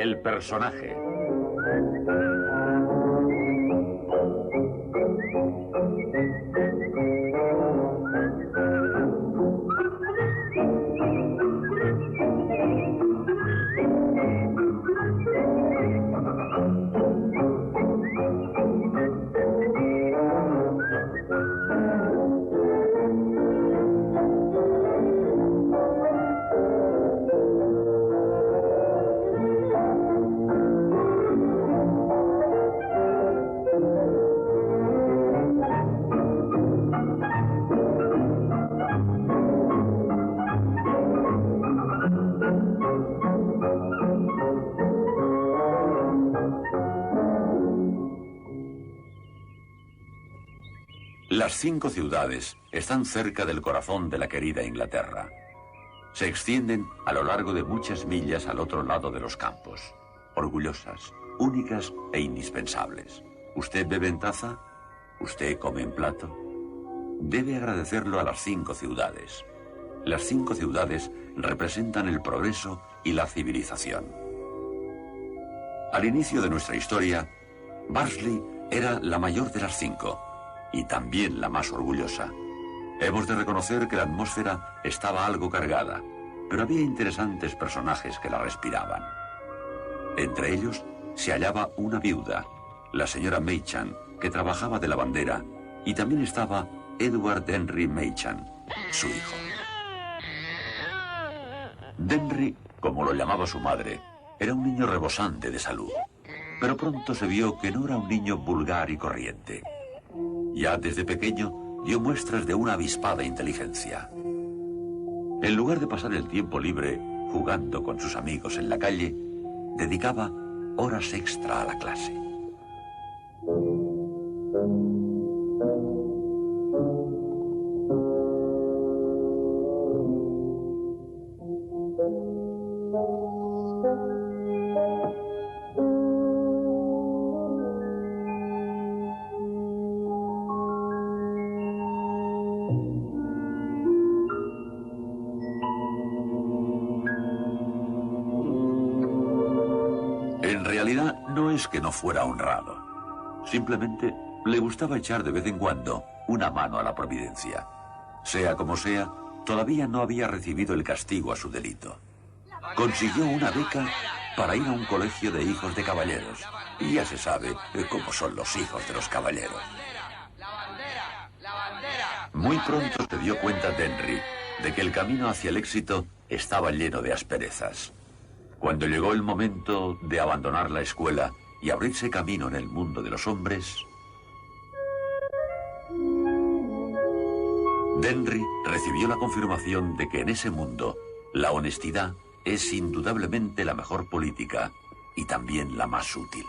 El personaje. Las 5 ciudades están cerca del corazón de la querida Inglaterra. Se extienden a lo largo de muchas millas al otro lado de los campos. Orgullosas, únicas e indispensables. ¿Usted bebe en taza? ¿Usted come en plato? Debe agradecerlo a las 5 ciudades. Las 5 ciudades representan el progreso y la civilización. Al inicio de nuestra historia, Barnsley era la mayor de las 5. Y también la más orgullosa. Hemos de reconocer que la atmósfera estaba algo cargada, pero había interesantes personajes que la respiraban. Entre ellos se hallaba una viuda, la señora Machan, que trabajaba de lavandera, y también estaba Edward Henry Machan, su hijo. Henry, como lo llamaba su madre, era un niño rebosante de salud, pero pronto se vio que no era un niño vulgar y corriente. Ya desde pequeño dio muestras de una avispada inteligencia. En lugar de pasar el tiempo libre jugando con sus amigos en la calle, dedicaba horas extra a la clase. Que no fuera honrado. Simplemente le gustaba echar de vez en cuando una mano a la providencia. Sea como sea, todavía no había recibido el castigo a su delito. Consiguió una beca para ir a un colegio de hijos de caballeros. Y ya se sabe cómo son los hijos de los caballeros. Muy pronto se dio cuenta Henry de que el camino hacia el éxito estaba lleno de asperezas. Cuando llegó el momento de abandonar la escuela y abrirse camino en el mundo de los hombres, Henry recibió la confirmación de que en ese mundo la honestidad es indudablemente la mejor política y también la más útil.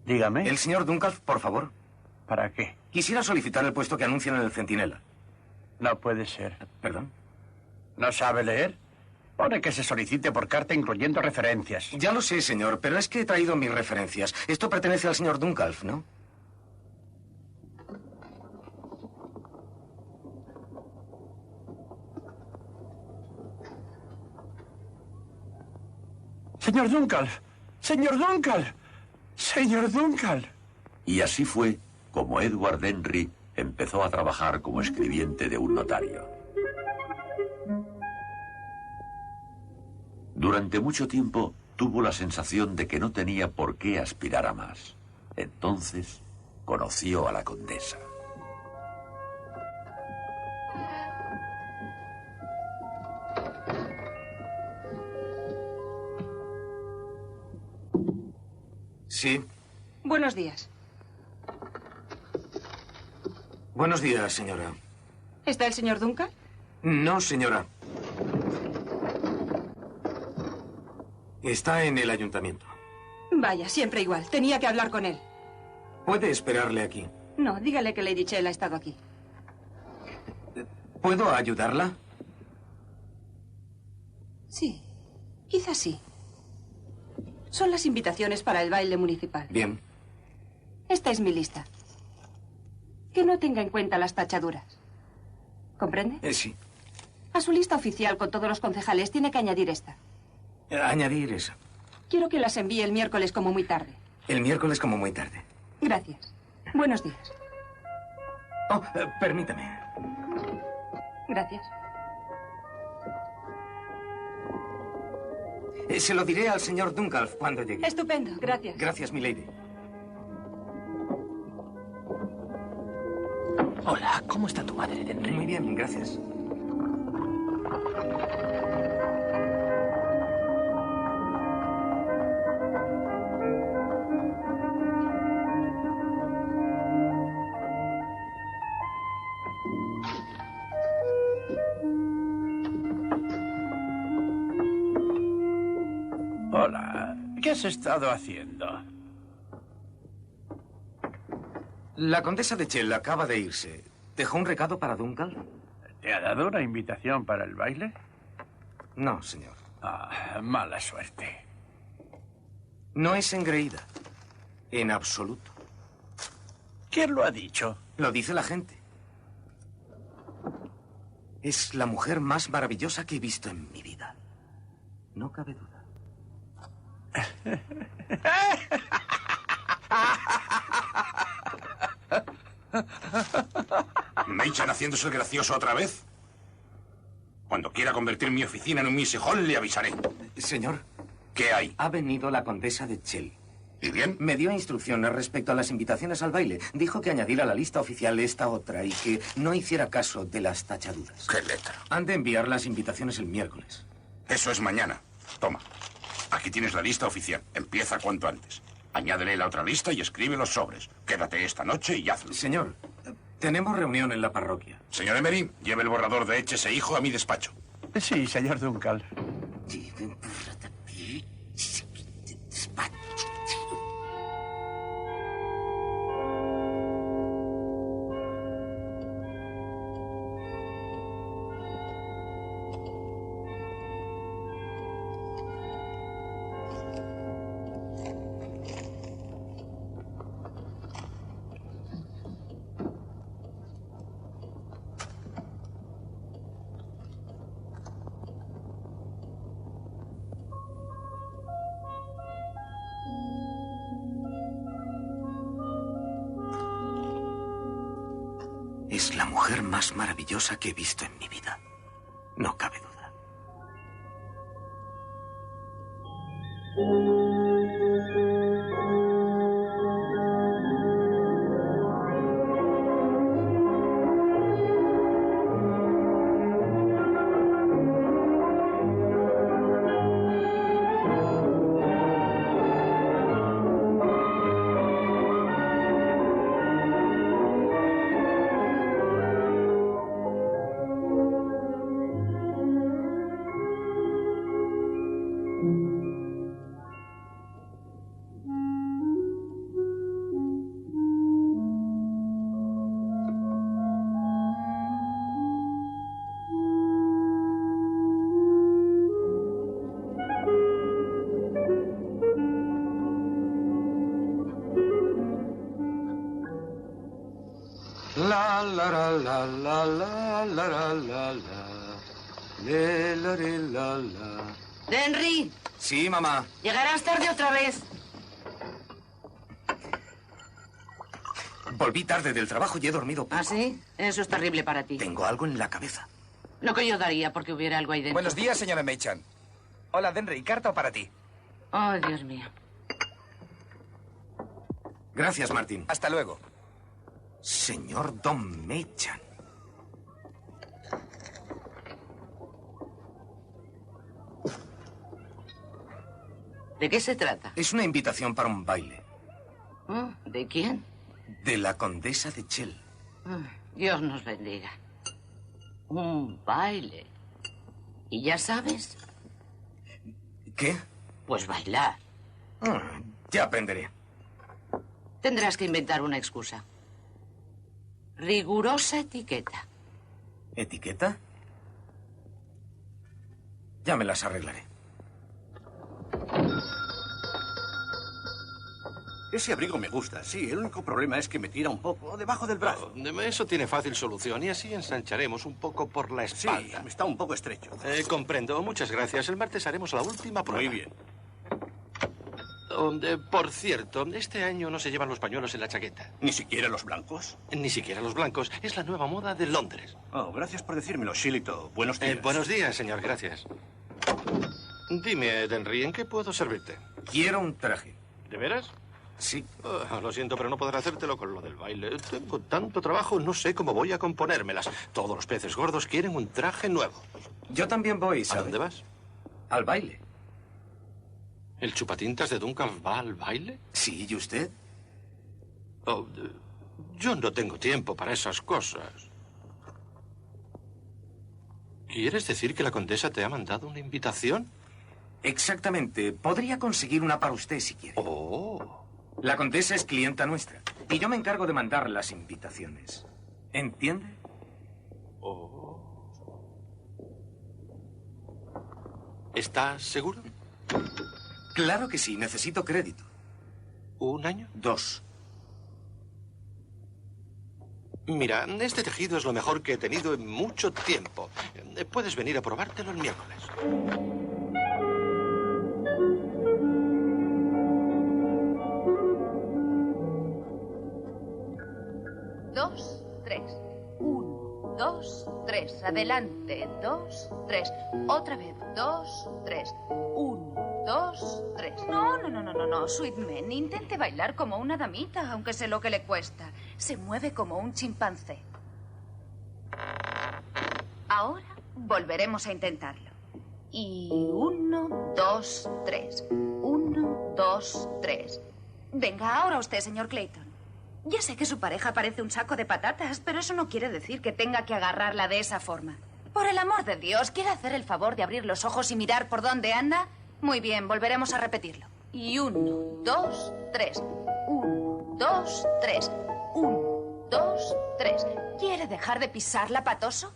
Dígame. El señor Duncalf, por favor. ¿Para qué? Quisiera solicitar el puesto que anuncian en el Centinela. No puede ser. ¿Perdón? ¿No sabe leer? Pone que se solicite por carta incluyendo referencias. Ya lo sé, señor, pero es que he traído mis referencias. Esto pertenece al señor Duncalf, ¿no? ¡Señor Duncalf! ¡Señor Duncalf! ¡Señor Duncalf! Y así fue como Edward Henry empezó a trabajar como escribiente de un notario. Durante mucho tiempo tuvo la sensación de que no tenía por qué aspirar a más. Entonces conoció a la condesa. Sí. Buenos días. Buenos días, señora. ¿Está el señor Duncan? No, señora. Está en el ayuntamiento. Vaya, siempre igual. Tenía que hablar con él. ¿Puede esperarle aquí? No, dígale que Lady Chell ha estado aquí. ¿Puedo ayudarla? Sí, quizás sí. Son las invitaciones para el baile municipal. Bien. Esta es mi lista. Que no tenga en cuenta las tachaduras. ¿Comprende? Sí. A su lista oficial con todos los concejales tiene que añadir esta. Añadir esa. Quiero que las envíe el miércoles como muy tarde. El miércoles como muy tarde. Gracias. Buenos días. Oh, permítame. Gracias. Se lo diré al señor Duncalf cuando llegue. Estupendo, gracias. Gracias, milady. Hola, ¿cómo está tu madre, Henry? Muy bien, gracias. Hola. ¿Qué has estado haciendo? La condesa de Chell acaba de irse. ¿Dejó un recado para Duncalf? ¿Te ha dado una invitación para el baile? No, señor. Ah, mala suerte. No es engreída. En absoluto. ¿Quién lo ha dicho? Lo dice la gente. Es la mujer más maravillosa que he visto en mi vida. No cabe duda. ¿Machen haciéndose el gracioso otra vez? Cuando quiera convertir mi oficina en un music hall, le avisaré. Señor, ¿Qué hay? ha venido la condesa de Chell. ¿Y bien? Me dio instrucciones respecto a las invitaciones al baile. Dijo que añadiera a la lista oficial esta otra y que no hiciera caso de las tachaduras. ¿Qué letra? Han de enviar las invitaciones el miércoles. Eso es mañana. Toma. Aquí tienes la lista oficial. Empieza cuanto antes. Añádele la otra lista y escribe los sobres. Quédate esta noche y hazlo. Señor, tenemos reunión en la parroquia. Señor Emery, lleve el borrador de Échese Hijo a mi despacho. Sí, señor Duncan. Es la mujer más maravillosa que he visto en mi vida. No cabe duda. La la la la la la la la la la. Le, la, re, la, la. Henry, Sí, mamá. llegarás tarde otra vez. Volví tarde del trabajo y he dormido poco. ¿Ah, sí? Eso es terrible para ti. Tengo algo en la cabeza. Lo que yo daría porque hubiera algo ahí dentro. Buenos días, señora Meichan. Hola, Denry. ¿Carta para ti? Oh, Dios mío. Gracias, Martín. Hasta luego. Señor Don Meichan. ¿De qué se trata? Es una invitación para un baile. ¿De quién? De la condesa de Chell. Dios nos bendiga. Un baile. ¿Y ya sabes? ¿Qué? Pues bailar. Ya aprenderé. Tendrás que inventar una excusa. Rigurosa etiqueta. ¿Etiqueta? Ya me las arreglaré. Ese abrigo me gusta, sí. El único problema es que me tira un poco debajo del brazo. Eso tiene fácil solución y así ensancharemos un poco por la espalda. Sí, está un poco estrecho. Comprendo. Muchas gracias. El martes haremos la última prueba. Muy bien. Por cierto, este año no se llevan los pañuelos en la chaqueta. ¿Ni siquiera los blancos? Ni siquiera los blancos. Es la nueva moda de Londres. Oh, gracias por decírmelo, Shillito. Buenos días. Buenos días, señor. Gracias. Dime, Denry, ¿en qué puedo servirte? Quiero un traje. ¿De veras? Sí. Lo siento, pero no podré hacértelo con lo del baile. Tengo tanto trabajo, no sé cómo voy a componérmelas. Todos los peces gordos quieren un traje nuevo. Yo también voy, ¿sabe? ¿A dónde vas? Al baile. ¿El chupatintas de Duncan va al baile? Sí, ¿y usted? Yo no tengo tiempo para esas cosas. ¿Quieres decir que la condesa te ha mandado una invitación? Exactamente. Podría conseguir una para usted si quiere. La condesa es clienta nuestra. Y yo me encargo de mandar las invitaciones. ¿Entiende? ¿Estás seguro? Claro que sí. Necesito crédito. ¿1 año? 2. Mira, este tejido es lo mejor que he tenido en mucho tiempo. Puedes venir a probártelo el miércoles. 2, 3. 1, 2, 3. Adelante. 2, 3. Otra vez. 2, 3. 1, 2, 3. No, Sweetman. Intente bailar como una damita, aunque sé lo que le cuesta. Se mueve como un chimpancé. Ahora volveremos a intentarlo. Y 1, 2, 3. 1, 2, 3. Venga, ahora usted, señor Clayton. Ya sé que su pareja parece un saco de patatas, pero eso no quiere decir que tenga que agarrarla de esa forma. Por el amor de Dios, ¿quiere hacer el favor de abrir los ojos y mirar por dónde anda? Muy bien, volveremos a repetirlo. Y 1, 2, 3. 1, 2, 3. 1, 2, 3. ¿Quiere dejar de pisarla, patoso?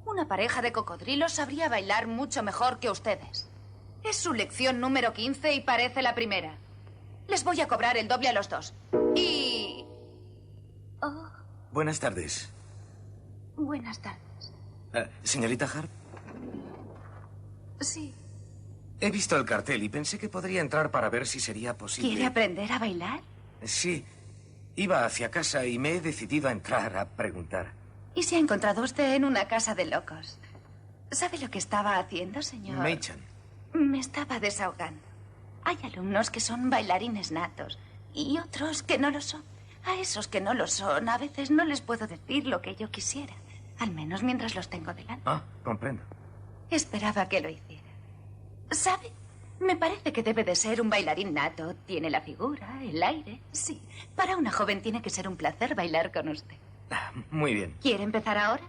Una pareja de cocodrilos sabría bailar mucho mejor que ustedes. Es su lección número 15 y parece la primera. Les voy a cobrar el doble a los dos. Y... Buenas tardes. Buenas tardes. ¿Señorita Harp? Sí. He visto el cartel y pensé que podría entrar para ver si sería posible. ¿Quiere aprender a bailar? Sí. Iba hacia casa y me he decidido a entrar a preguntar. ¿Y se ha encontrado usted en una casa de locos? ¿Sabe lo que estaba haciendo, señor? Meichan. Me estaba desahogando. Hay alumnos que son bailarines natos y otros que no lo son. A esos que no lo son, a veces no les puedo decir lo que yo quisiera. Al menos mientras los tengo delante. Comprendo. Esperaba que lo hiciera. ¿Sabe? Me parece que debe de ser un bailarín nato. Tiene la figura, el aire. Sí, para una joven tiene que ser un placer bailar con usted. Muy bien. ¿Quiere empezar ahora?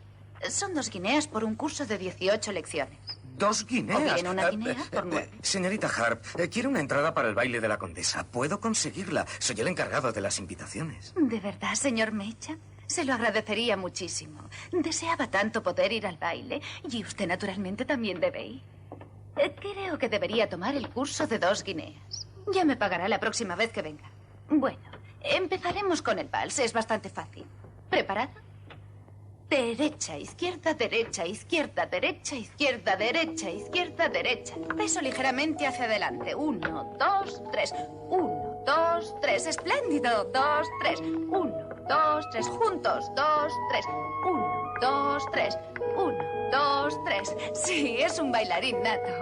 Son 2 guineas por un curso de 18 lecciones. 2 guineas. O bien una guinea por 9. Señorita Harp, quiero una entrada para el baile de la condesa. Puedo conseguirla. Soy el encargado de las invitaciones. ¿De verdad, señor Meichan? Se lo agradecería muchísimo. Deseaba tanto poder ir al baile y usted naturalmente también debe ir. Creo que debería tomar el curso de 2 guineas. Ya me pagará la próxima vez que venga. Bueno, empezaremos con el vals. Es bastante fácil. ¿Preparada? Derecha, izquierda, derecha, izquierda, derecha, izquierda, derecha, izquierda, derecha. Peso ligeramente hacia adelante. 1, 2, 3. 1, 2, 3. Espléndido. 2, 3. 1, 2, 3. Juntos. 2, 3. 1, 2, 3. 1, 2, 3. Sí, es un bailarín nato.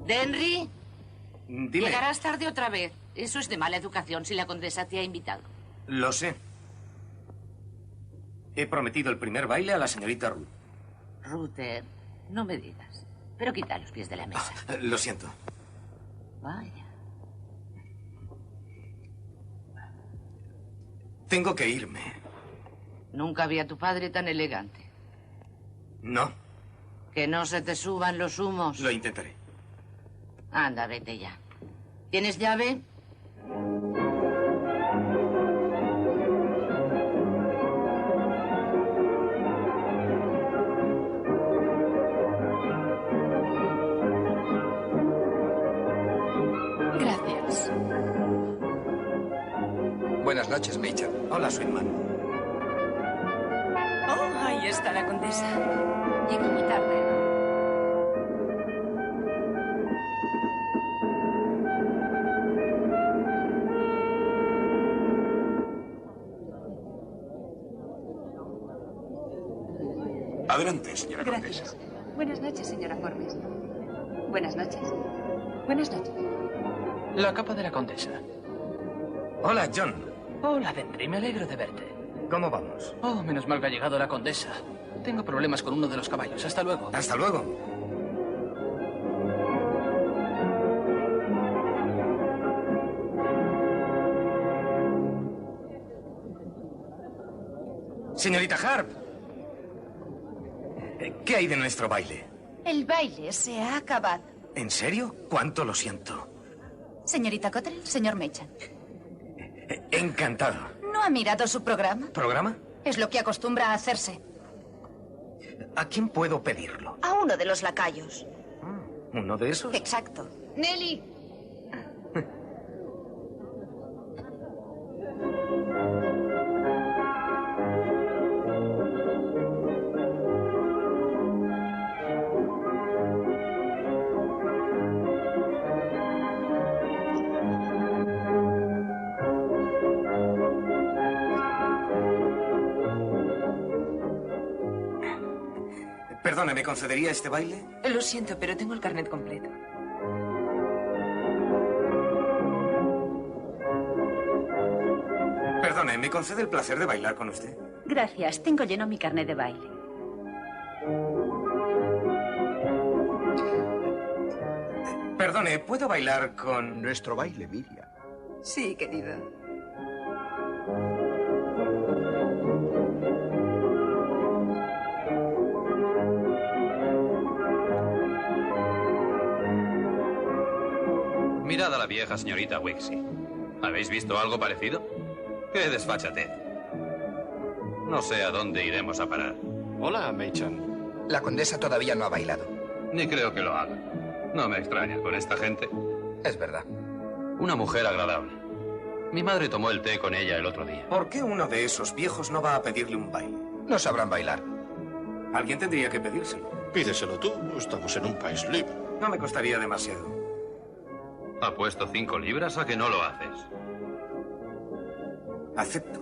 ¿Denry? Dime. Llegarás tarde otra vez. Eso es de mala educación si la condesa te ha invitado. Lo sé. He prometido el primer baile a la señorita Ruth. Ruther, no me digas. Pero quita los pies de la mesa. Lo siento. Vaya. Tengo que irme. Nunca vi a tu padre tan elegante. No, Que no se te suban los humos. lo intentaré. Anda, vete ya. ¿Tienes llave? Gracias. Buenas noches, Mecha. Hola, Sweetman. Oh, ahí está la condesa. Llegó muy tarde. Adelante, señora Gracias. condesa. Buenas noches, señora Forbes. Buenas noches. Buenas noches. La capa de la condesa. Hola, John. Hola, Denry. Me alegro de verte. ¿Cómo vamos? Oh, menos mal que ha llegado la condesa. Tengo problemas con uno de los caballos. Hasta luego. Hasta luego. Señorita Harp. ¿Qué hay de nuestro baile? El baile se ha acabado. ¿En serio? ¿Cuánto lo siento? Señorita Cottrell, señor Mechan. Encantado. ¿No ha mirado su programa? ¿Programa? Es lo que acostumbra a hacerse. ¿A quién puedo pedirlo? A uno de los lacayos. ¿Uno de esos? Exacto. Nelly. Perdone, ¿me concedería este baile? Lo siento, pero tengo el carnet completo. Perdone, ¿me concede el placer de bailar con usted? Gracias, tengo lleno mi carnet de baile. Perdone, ¿puedo bailar con...? Nuestro baile, Miriam. Sí, querido. Mirad a la vieja señorita Wixie. ¿Habéis visto algo parecido? ¡Qué desfachatez! No sé a dónde iremos a parar. Hola, Meichan. La condesa todavía no ha bailado. Ni creo que lo haga. No me extraña con esta gente. Es verdad. Una mujer agradable. Mi madre tomó el té con ella el otro día. ¿Por qué uno de esos viejos no va a pedirle un baile? No sabrán bailar. Alguien tendría que pedírselo. Pídeselo tú. Estamos en un país libre. No me costaría demasiado. Apuesto 5 libras a que no lo haces. Acepto.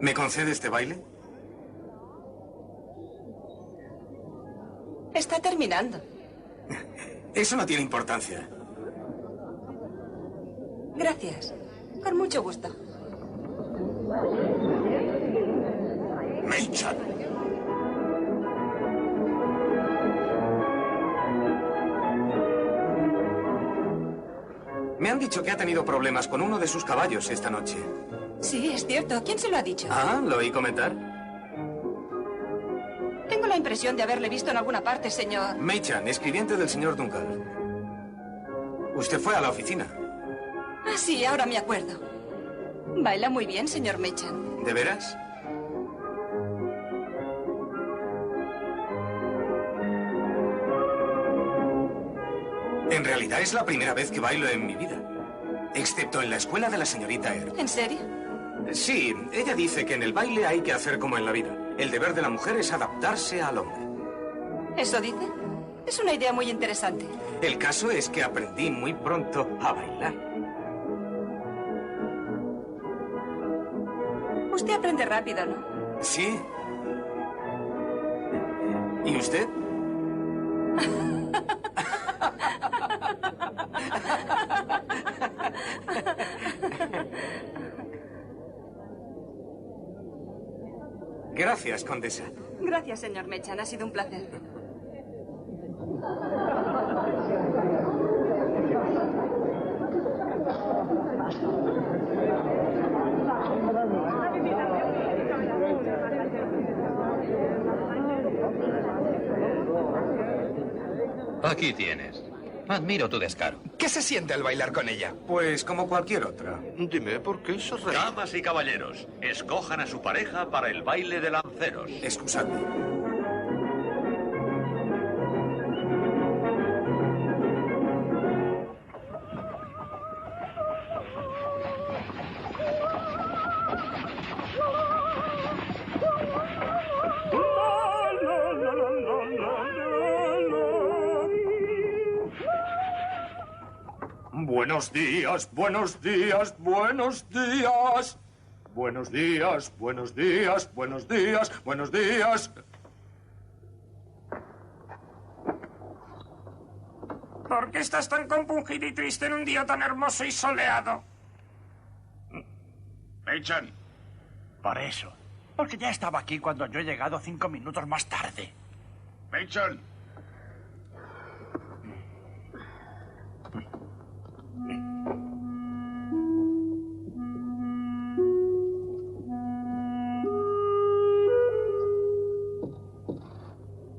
¿Me concede este baile? Está terminando. Eso no tiene importancia. Gracias. Con mucho gusto. Meichan. Me han dicho que ha tenido problemas con uno de sus caballos esta noche. Sí, es cierto. ¿Quién se lo ha dicho? Ah, ¿lo oí comentar? Tengo la impresión de haberle visto en alguna parte, señor. Meichan, escribiente del señor Duncan. Usted fue a la oficina. Ah, sí, ahora me acuerdo. Baila muy bien, señor Mechan. ¿De veras? En realidad es la primera vez que bailo en mi vida. Excepto en la escuela de la señorita Earp. ¿En serio? Sí, ella dice que en el baile hay que hacer como en la vida. El deber de la mujer es adaptarse al hombre. ¿Eso dice? Es una idea muy interesante. El caso es que aprendí muy pronto a bailar. Usted aprende rápido, ¿no? Sí. ¿Y usted? Gracias, condesa. Gracias, señor Mechan. Ha sido un placer. Aquí tienes. Admiro tu descaro. ¿Qué se siente al bailar con ella? Pues como cualquier otra. Dime, ¿por qué se ríe? Damas y caballeros, escojan a su pareja para el baile de lanceros. Excusadme. Buenos días, buenos días, buenos días. Buenos días, buenos días, buenos días, buenos días. ¿Por qué estás tan compungido y triste en un día tan hermoso y soleado? Mechan. Por eso. Porque ya estaba aquí cuando yo he llegado 5 minutos más tarde. Mechan.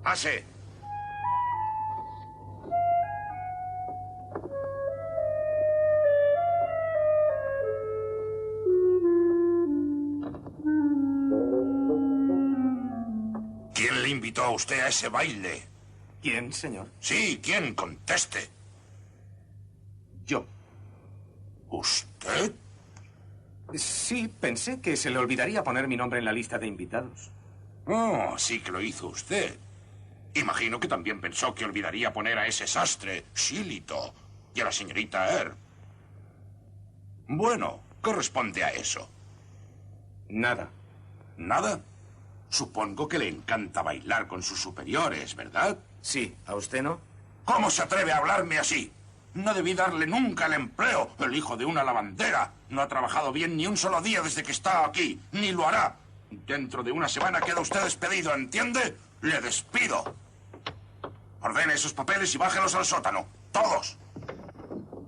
Pase. ¿Quién le invitó a usted a ese baile? ¿Quién, señor? Sí, ¿quién? Conteste. Yo. ¿Usted? Sí, pensé que se le olvidaría poner mi nombre en la lista de invitados. Oh, sí que lo hizo usted. Imagino que también pensó que olvidaría poner a ese sastre, Shillito, y a la señorita Earp. Bueno, ¿qué responde a eso? Nada. ¿Nada? Supongo que le encanta bailar con sus superiores, ¿verdad? Sí, ¿a usted no? ¿Cómo se atreve a hablarme así? No debí darle nunca el empleo. El hijo de una lavandera. No ha trabajado bien ni un solo día desde que está aquí. Ni lo hará. Dentro de una semana queda usted despedido, ¿entiende? Le despido. Ordene esos papeles y bájelos al sótano. ¡Todos!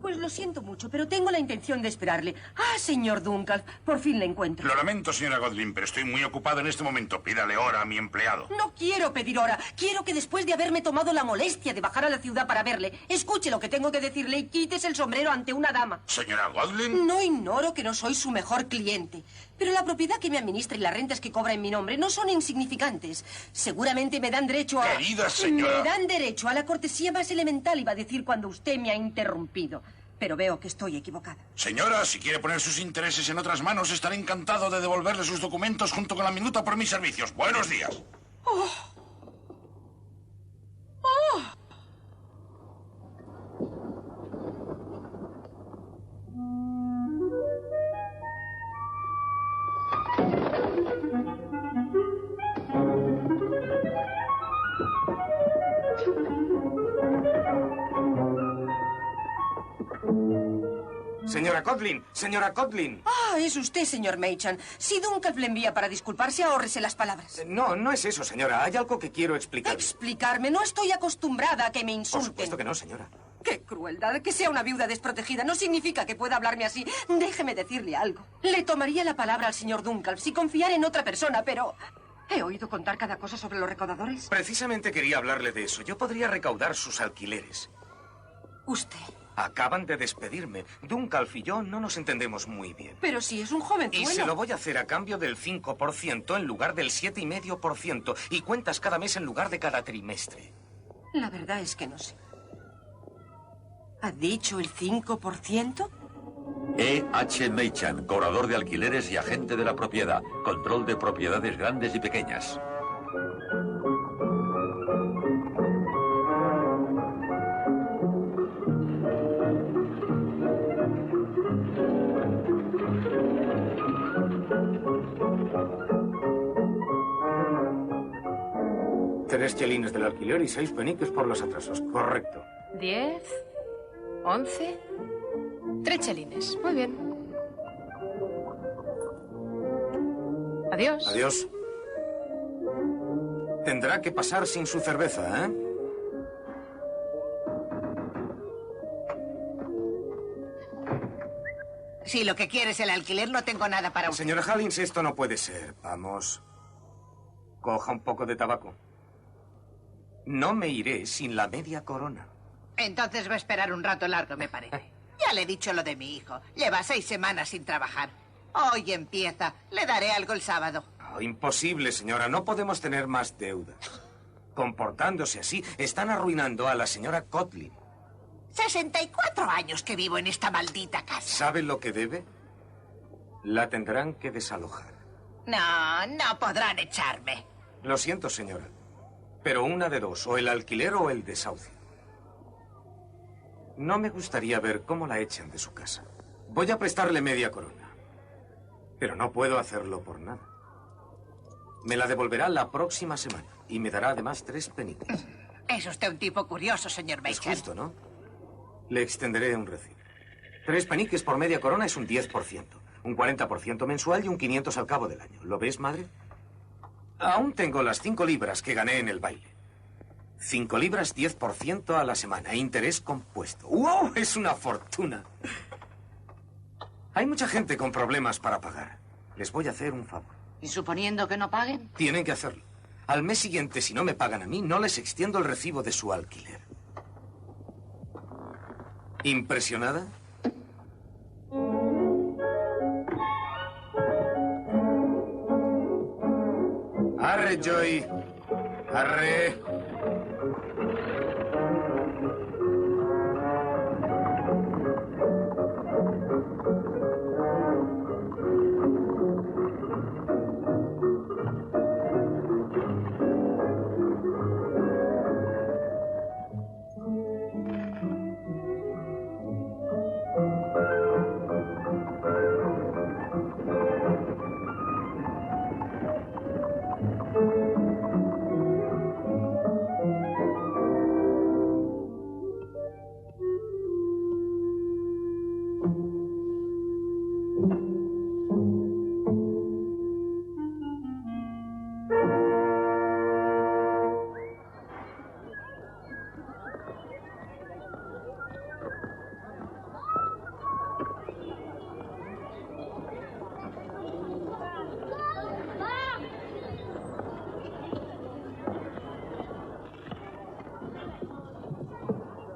Pues lo siento mucho, pero tengo la intención de esperarle. Ah, señor Duncalf, por fin le encuentro. Lo lamento, señora Godwin, pero estoy muy ocupado en este momento. Pídale hora a mi empleado. No quiero pedir hora. Quiero que después de haberme tomado la molestia de bajar a la ciudad para verle, escuche lo que tengo que decirle y quites el sombrero ante una dama. ¿Señora Godwin? No ignoro que no soy su mejor cliente, pero la propiedad que me administra y las rentas que cobra en mi nombre no son insignificantes. Seguramente me dan derecho a... Querida señora... Me dan derecho a la cortesía más elemental, iba a decir, cuando usted me ha interrumpido. Pero veo que estoy equivocada. Señora, si quiere poner sus intereses en otras manos, estaré encantado de devolverle sus documentos junto con la minuta por mis servicios. Buenos días. Oh. Oh. Señora Codlin, señora Codlin. Ah, es usted, señor Mechan. Si Duncalf le envía para disculparse, ahórrese las palabras. No, no es eso, señora. Hay algo que quiero explicar. ¿Explicarme? No estoy acostumbrada a que me insulten. Por supuesto que no, señora. ¡Qué crueldad! Que sea una viuda desprotegida no significa que pueda hablarme así. Déjeme decirle algo. Le tomaría la palabra al señor Duncalf si confiara en otra persona, pero... ¿He oído contar cada cosa sobre los recaudadores? Precisamente quería hablarle de eso. Yo podría recaudar sus alquileres. ¿Usted? Acaban de despedirme. Duncalf y yo no nos entendemos muy bien. Pero si es un jovenzuelo. Y se lo voy a hacer a cambio del 5% en lugar del 7,5%. Y cuentas cada mes en lugar de cada trimestre. La verdad es que no sé. ¿Ha dicho el 5%? E.H. Meichan, cobrador de alquileres y agente de la propiedad. Control de propiedades grandes y pequeñas. Tres chelines del alquiler y 6 peniques por los atrasos. Correcto. 10, 11, 3 chelines. Muy bien. Adiós. Adiós. Tendrá que pasar sin su cerveza, ¿eh? Si lo que quieres es el alquiler, no tengo nada para usted. Señora Hallins, esto no puede ser. Vamos. Coja un poco de tabaco. No me iré sin la media corona. Entonces va a esperar un rato largo, me parece. Ya le he dicho lo de mi hijo. Lleva 6 semanas sin trabajar. Hoy empieza. Le daré algo el sábado. Oh, imposible, señora. No podemos tener más deuda. Comportándose así, están arruinando a la señora Cotlin. 64 años que vivo en esta maldita casa. ¿Sabe lo que debe? La tendrán que desalojar. No podrán echarme. Lo siento, señora. Pero una de dos, o el alquiler o el desahucio. No me gustaría ver cómo la echan de su casa. Voy a prestarle media corona. Pero no puedo hacerlo por nada. Me la devolverá la próxima semana y me dará además 3 peniques. Es usted un tipo curioso, señor Meichan. Es justo, ¿no? Le extenderé un recibo. 3 peniques por media corona es un 10%. Un 40% mensual y un 500 al cabo del año. ¿Lo ves, madre? Aún tengo las 5 libras que gané en el baile. 5 libras, 10% a la semana. Interés compuesto. ¡Wow! Es una fortuna. Hay mucha gente con problemas para pagar. Les voy a hacer un favor. ¿Y suponiendo que no paguen? Tienen que hacerlo. Al mes siguiente, si no me pagan a mí, no les extiendo el recibo de su alquiler. ¿Impresionada? ¡Arre, Joy! ¡Arre!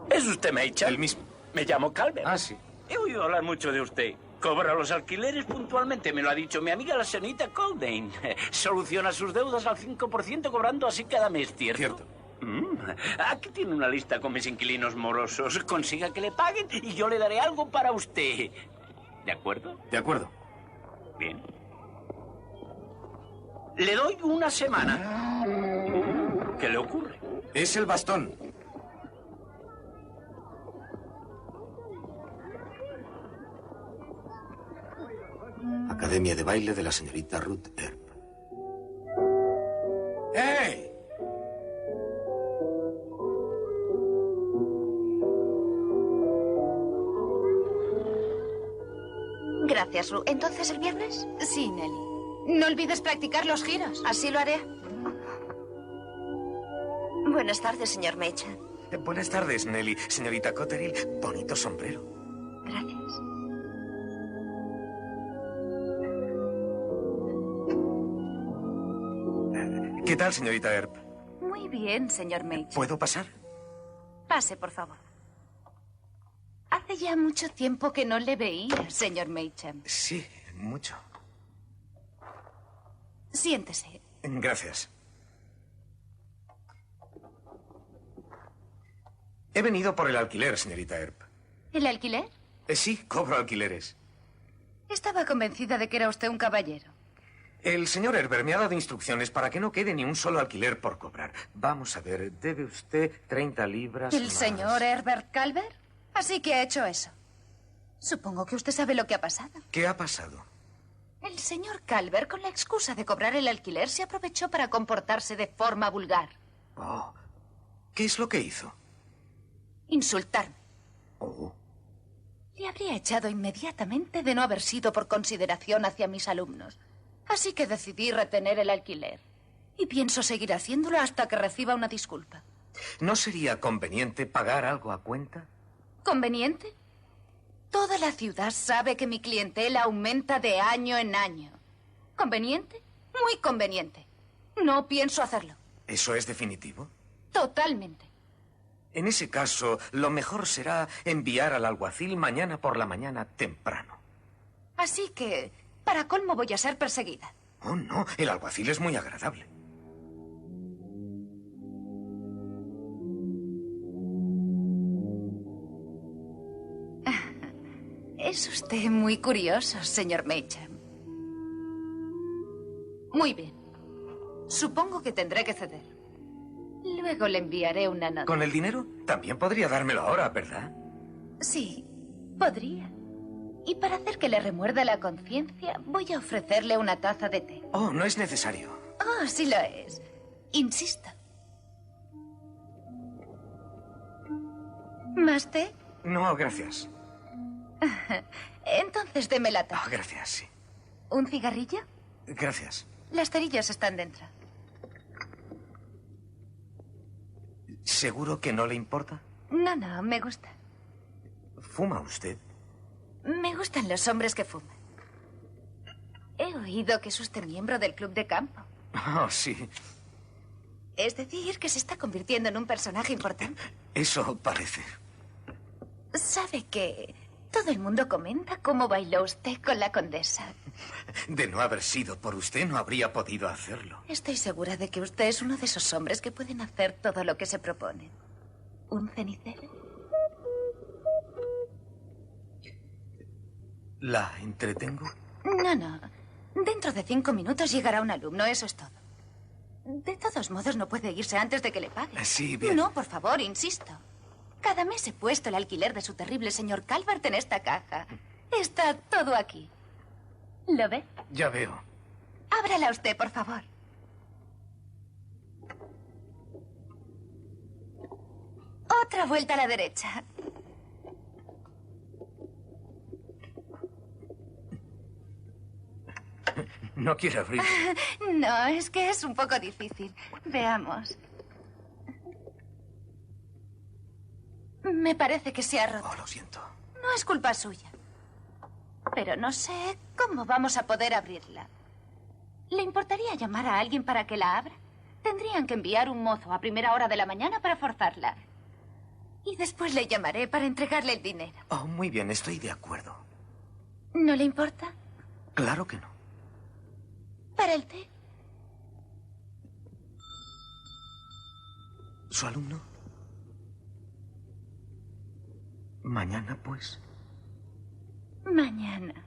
¿Es usted Meichan? El mismo. Me llamo Calvert. Ah, sí. He oído hablar mucho de usted. Cobra los alquileres puntualmente, me lo ha dicho mi amiga la señorita Coldane. Soluciona sus deudas al 5% cobrando así cada mes, ¿cierto? Cierto. Aquí tiene una lista con mis inquilinos morosos. Consiga que le paguen y yo le daré algo para usted. ¿De acuerdo? De acuerdo. Bien. Le doy una semana. ¿Qué le ocurre? Es el bastón. Academia de baile de la señorita Ruth Earp. ¡Hey! Gracias, Ru. ¿Entonces el viernes? Sí, Nelly. No olvides practicar los giros. Así lo haré. Buenas tardes, señor Meichan. Buenas tardes, Nelly. Señorita Cotterill, bonito sombrero. Gracias. ¿Qué tal, señorita Earp? Muy bien, señor Meichan. ¿Puedo pasar? Pase, por favor. Hace ya mucho tiempo que no le veía, señor Meacham. Sí, mucho. Siéntese. Gracias. He venido por el alquiler, señorita Earp. ¿El alquiler? Sí, cobro alquileres. Estaba convencida de que era usted un caballero. El señor Herbert me ha dado instrucciones para que no quede ni un solo alquiler por cobrar. Vamos a ver, debe usted 30 libras ¿El más. señor Herbert Calvert? Así que ha hecho eso. Supongo que usted sabe lo que ha pasado. ¿Qué ha pasado? El señor Calvert, con la excusa de cobrar el alquiler, se aprovechó para comportarse de forma vulgar. Oh, ¿qué es lo que hizo? Insultarme. Oh. Le habría echado inmediatamente de no haber sido por consideración hacia mis alumnos. Así que decidí retener el alquiler. Y pienso seguir haciéndolo hasta que reciba una disculpa. ¿No sería conveniente pagar algo a cuenta? ¿Conveniente? Toda la ciudad sabe que mi clientela aumenta de año en año. ¿Conveniente? Muy conveniente. No pienso hacerlo. ¿Eso es definitivo? Totalmente. En ese caso, lo mejor será enviar al alguacil mañana por la mañana temprano. Así que, para colmo, voy a ser perseguida. Oh, no, el alguacil es muy agradable. Es usted muy curioso, señor Meacham. Muy bien. Supongo que tendré que ceder. Luego le enviaré una nota. ¿Con el dinero? También podría dármelo ahora, ¿verdad? Sí, podría. Y para hacer que le remuerda la conciencia, voy a ofrecerle una taza de té. Oh, no es necesario. Oh, sí lo es. Insisto. ¿Más té? No, gracias. Entonces deme la taza. Oh, gracias, sí. ¿Un cigarrillo? Gracias. Las cerillas están dentro. ¿Seguro que no le importa? No, no, me gusta. ¿Fuma usted? Me gustan los hombres que fuman. He oído que es usted miembro del club de campo. Oh, sí. Es decir, que se está convirtiendo en un personaje importante. Eso parece. ¿Sabe que todo el mundo comenta cómo bailó usted con la condesa? De no haber sido por usted, no habría podido hacerlo. Estoy segura de que usted es uno de esos hombres que pueden hacer todo lo que se proponen. ¿Un cenicero? ¿La entretengo? No, no. Dentro de 5 minutos llegará un alumno, eso es todo. De todos modos, no puede irse antes de que le pague. Sí, bien. No, por favor, insisto. Cada mes he puesto el alquiler de su terrible señor Calvert en esta caja. Está todo aquí. ¿Lo ve? Ya veo. Ábrala usted, por favor. Otra vuelta a la derecha. No quiere abrir. No, es que es un poco difícil. Veamos. Me parece que se ha roto. Oh, lo siento. No es culpa suya. Pero no sé cómo vamos a poder abrirla. ¿Le importaría llamar a alguien para que la abra? Tendrían que enviar un mozo a primera hora de la mañana para forzarla. Y después le llamaré para entregarle el dinero. Oh, muy bien, estoy de acuerdo. ¿No le importa? Claro que no. ¿Para el té? ¿Su alumno? Mañana, pues. Mañana.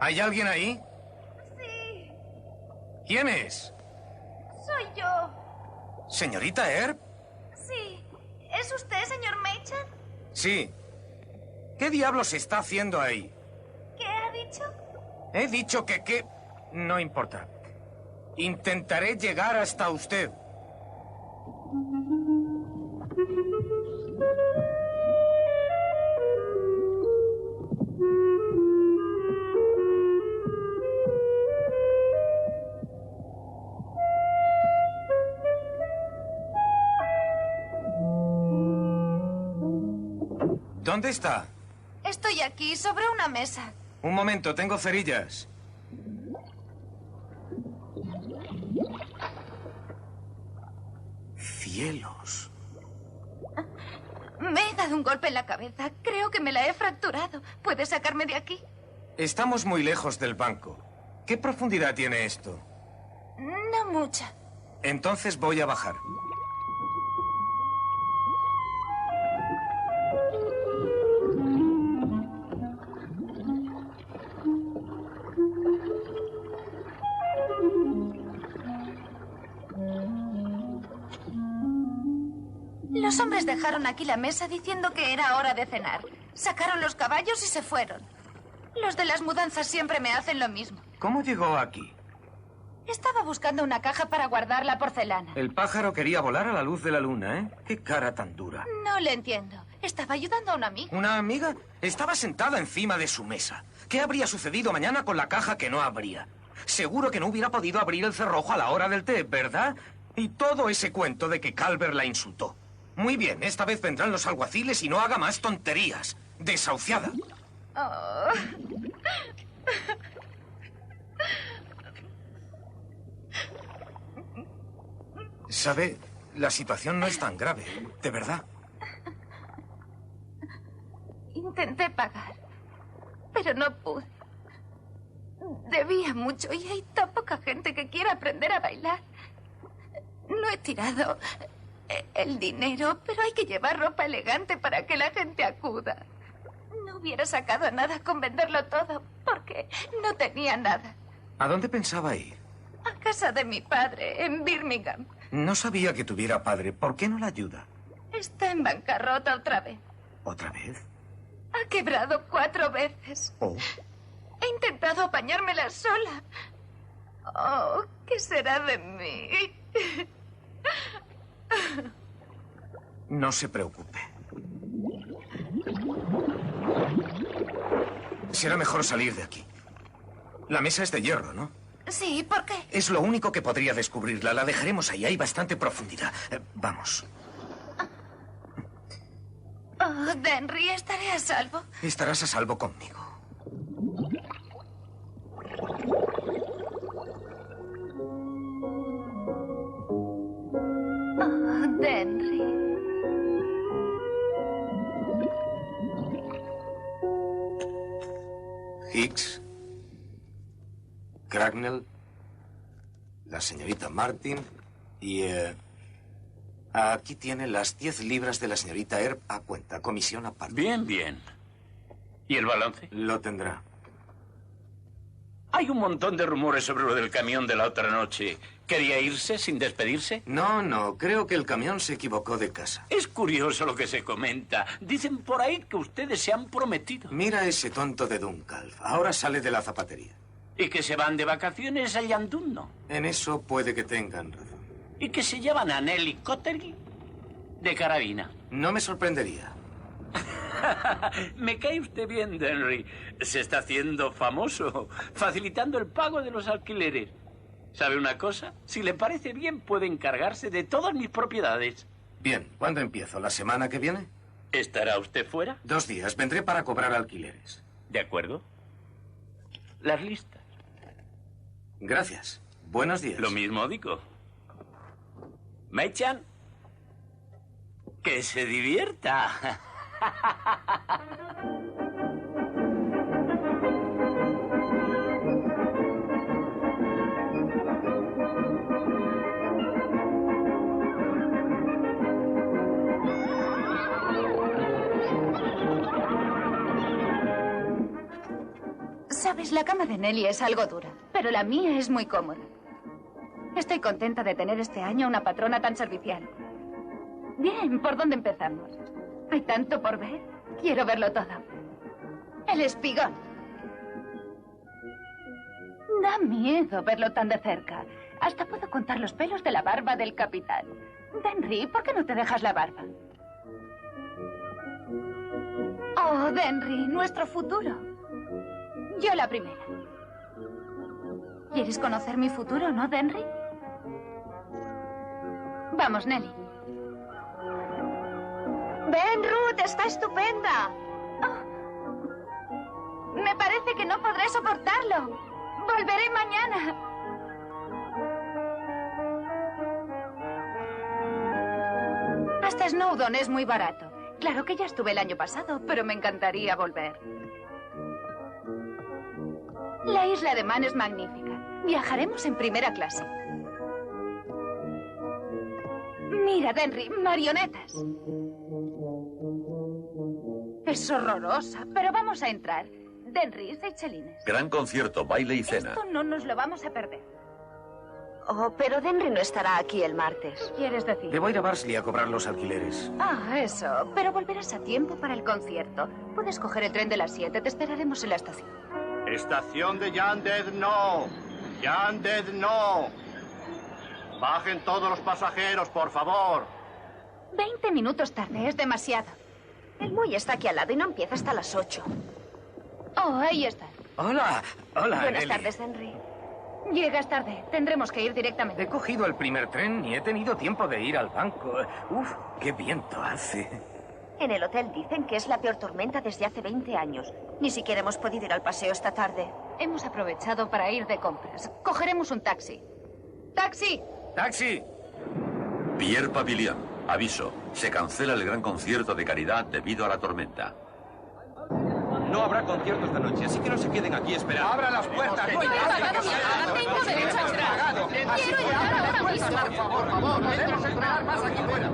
¿Hay alguien ahí? Sí, ¿Quién es? soy yo. ¿Señorita Earp? Sí. ¿Es usted, señor Machan? Sí. ¿Qué diablos está haciendo ahí? ¿Qué ha dicho? He dicho que... No importa. Intentaré llegar hasta usted. ¿Dónde está? Estoy aquí, sobre una mesa. Un momento, tengo cerillas. Cielos. Me he dado un golpe en la cabeza. Creo que me la he fracturado. ¿Puede sacarme de aquí? Estamos muy lejos del banco. ¿Qué profundidad tiene esto? No mucha. Entonces voy a bajar. Los hombres dejaron aquí la mesa diciendo que era hora de cenar. Sacaron los caballos y se fueron. Los de las mudanzas siempre me hacen lo mismo. ¿Cómo llegó aquí? Estaba buscando una caja para guardar la porcelana. El pájaro quería volar a la luz de la luna, ¿eh? Qué cara tan dura. No le entiendo. Estaba ayudando a una amiga. ¿Una amiga? Estaba sentada encima de su mesa. ¿Qué habría sucedido mañana con la caja que no abría? Seguro que no hubiera podido abrir el cerrojo a la hora del té, ¿verdad? Y todo ese cuento de que Calvert la insultó. Muy bien, esta vez vendrán los alguaciles y no haga más tonterías. Desahuciada. Oh. ¿Sabe? La situación no es tan grave, de verdad. Intenté pagar, pero no pude. Debía mucho y hay tan poca gente que quiera aprender a bailar. No he tirado el dinero, pero hay que llevar ropa elegante para que la gente acuda. No hubiera sacado nada con venderlo todo, porque no tenía nada. ¿A dónde pensaba ir? A casa de mi padre, en Birmingham. No sabía que tuviera padre. ¿Por qué no la ayuda? Está en bancarrota otra vez. ¿Otra vez? Ha quebrado 4 veces. Oh. He intentado apañármela sola. Oh, ¿qué será de mí? No se preocupe. Será mejor salir de aquí. La mesa es de hierro, ¿no? Sí, ¿por qué? Es lo único que podría descubrirla. La dejaremos ahí. Hay bastante profundidad. Vamos. Oh, Denry, estaré a salvo. Estarás a salvo conmigo. Oh, Denry. Hicks, Cracknell, la señorita Martin y... aquí tiene las 10 libras de la señorita Earp a cuenta, comisión aparte. Bien, bien. ¿Y el balance? Lo tendrá. Hay un montón de rumores sobre lo del camión de la otra noche. ¿Quería irse sin despedirse? No, creo que el camión se equivocó de casa. Es curioso lo que se comenta. Dicen por ahí que ustedes se han prometido. Mira ese tonto de Duncalf. Ahora sale de la zapatería. Y que se van de vacaciones a Llandudno. En eso puede que tengan razón. Y que se llevan a Nelly Cottery de carabina. No me sorprendería. Me cae usted bien, Denry. Se está haciendo famoso, facilitando el pago de los alquileres. ¿Sabe una cosa? Si le parece bien, puede encargarse de todas mis propiedades. Bien, ¿cuándo empiezo? ¿La semana que viene? ¿Estará usted fuera? 2 días. Vendré para cobrar alquileres. De acuerdo. Las listas. Gracias. Buenos días. Lo mismo digo. Machan, que se divierta. Sabes, la cama de Nelly es algo dura, pero la mía es muy cómoda. Estoy contenta de tener este año una patrona tan servicial. Bien, ¿por dónde empezamos? Hay tanto por ver. Quiero verlo todo. El espigón. Da miedo verlo tan de cerca. Hasta puedo contar los pelos de la barba del capitán. Denry, ¿por qué no te dejas la barba? Oh, Denry, nuestro futuro. Yo la primera. ¿Quieres conocer mi futuro, no, Denry? Vamos, Nelly. Ven, Ruth, está estupenda. Oh, me parece que no podré soportarlo. Volveré mañana. Hasta Snowdon es muy barato. Claro que ya estuve el año pasado, pero me encantaría volver. La isla de Man es magnífica. Viajaremos en primera clase. Mira, Denry, marionetas. Es horrorosa, pero vamos a entrar. Denry, 6 chelines. Gran concierto, baile y cena. Esto no nos lo vamos a perder. Oh, pero Denry no estará aquí el martes. ¿Quieres decir? Debo ir a Barnsley a cobrar los alquileres. Ah, eso. Pero volverás a tiempo para el concierto. Puedes coger el tren de las 7. Te esperaremos en la estación. Estación de Llanded, no. Llanded, no. Bajen todos los pasajeros, por favor. 20 minutos tarde, es demasiado. El muelle está aquí al lado y no empieza hasta las 8. Oh, ahí está. Hola, hola, Buenas Nelly. tardes, Henry. Llegas tarde. Tendremos que ir directamente. He cogido el primer tren y he tenido tiempo de ir al banco. Uf, qué viento hace. En el hotel dicen que es la peor tormenta desde hace 20 años. Ni siquiera hemos podido ir al paseo esta tarde. Hemos aprovechado para ir de compras. Cogeremos un taxi. ¡Taxi! ¡Taxi! Pierre Pavilion. Aviso. Se cancela el gran concierto de caridad debido a la tormenta. No habrá concierto esta noche, así que no se queden aquí esperando. ¡Abra las puertas! Yo he pagado mi entrada, tengo derecho a entrar. Quiero entrar ahora mismo. Por favor, no debemos esperar más aquí fuera.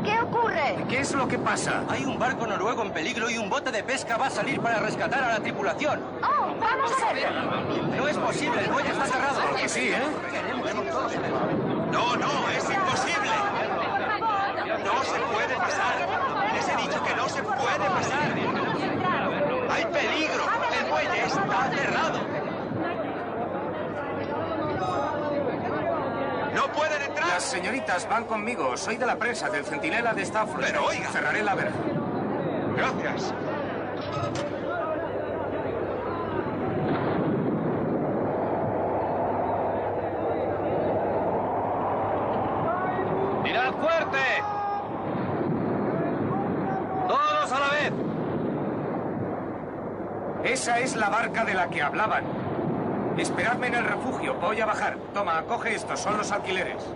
¿Qué ocurre? ¿Qué es lo que pasa? Hay un barco noruego en peligro y un bote de pesca va a salir para rescatar a la tripulación. Oh, vamos a verlo. No es posible, el muelle está cerrado. Que sí, ¿eh? No, no, es imposible. No se puede pasar. Les he dicho que no se puede pasar. ¡Hay peligro! ¡El muelle está cerrado! ¡No pueden entrar! Las señoritas van conmigo. Soy de la prensa, del Centinela de Stafford. Pero oiga. Cerraré la verja. Gracias. ¡Tirad fuerte! ¡Todos a la vez! Esa es la barca de la que hablaban. Esperadme en el refugio. Voy a bajar. Toma, coge esto. Son los alquileres.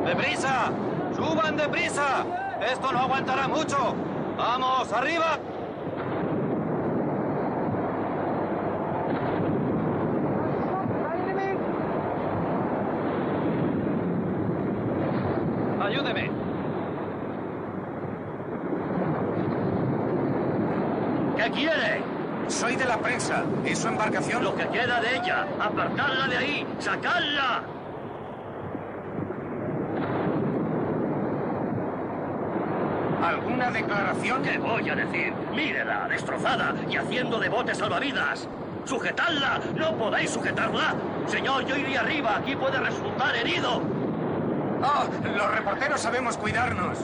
¡Deprisa! ¡Suban deprisa! ¡Esto no aguantará mucho! ¡Vamos, arriba! ¡Ayúdeme! ¿Qué quiere? Soy de la prensa. ¿Es su embarcación? Lo que queda de ella. ¡Apartadla de ahí! ¡Sacadla! ¿Alguna declaración? ¿Qué voy a decir? Mírela, destrozada y haciendo de bote salvavidas. ¡Sujetadla! ¡No podéis sujetarla! Señor, yo iría arriba. Aquí puede resultar herido. ¡Oh! Los reporteros sabemos cuidarnos.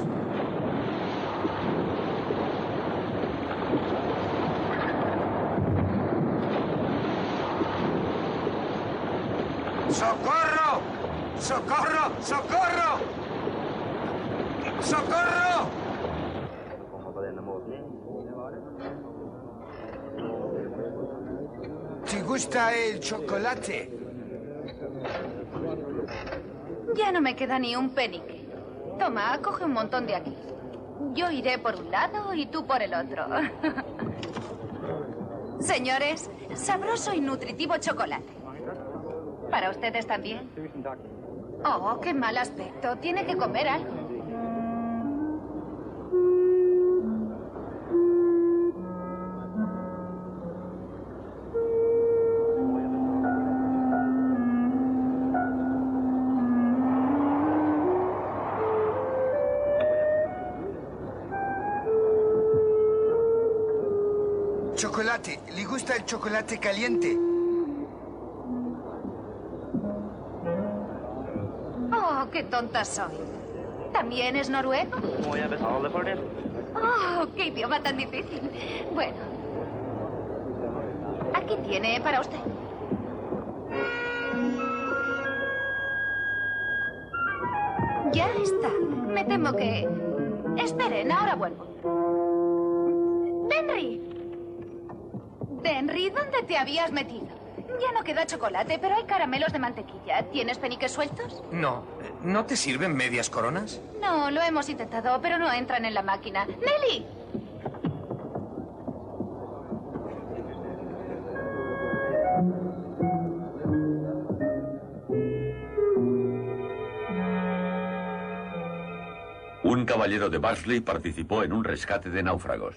¡Socorro! ¡Socorro! ¡Socorro! ¡Socorro! ¿Te gusta el chocolate? Ya no me queda ni un penique. Toma, coge un montón de aquí. Yo iré por un lado y tú por el otro. Señores, sabroso y nutritivo chocolate. ¿Para ustedes también? Oh, qué mal aspecto. Tiene que comer algo. Chocolate. ¿Le gusta el chocolate caliente? Oh, qué tonta soy. ¿También es noruego? Oh, qué idioma tan difícil. Bueno. Aquí tiene para usted. Ya está. Me temo que... Esperen, ahora vuelvo. ¡Denry! Denry, ¿dónde te habías metido? Ya no queda chocolate, pero hay caramelos de mantequilla. ¿Tienes peniques sueltos? No. ¿No te sirven medias coronas? No, lo hemos intentado, pero no entran en la máquina. ¡Nelly! Un caballero de Barnsley participó en un rescate de náufragos.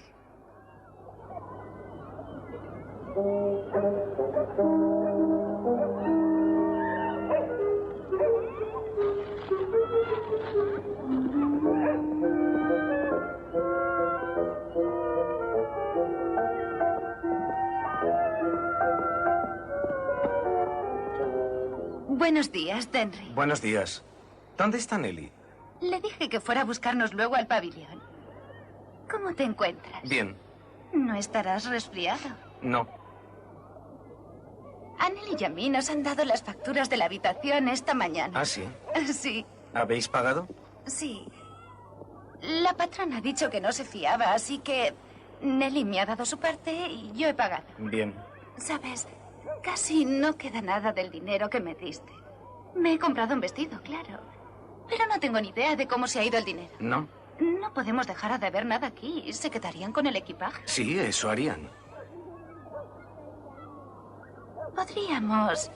Buenos días, Denry. Buenos días. ¿Dónde está Nelly? Le dije que fuera a buscarnos luego al pabellón. ¿Cómo te encuentras? Bien. ¿No estarás resfriado? No. A Nelly y a mí nos han dado las facturas de la habitación esta mañana. ¿Ah, sí? Sí, ¿Habéis pagado? sí. La patrona ha dicho que no se fiaba, así que Nelly me ha dado su parte y yo he pagado. Bien. ¿Sabes? Casi no queda nada del dinero que me diste. Me he comprado un vestido, claro. Pero no tengo ni idea de cómo se ha ido el dinero. ¿No? No podemos dejar de ver nada aquí. Se quedarían con el equipaje. Sí, eso harían. Podríamos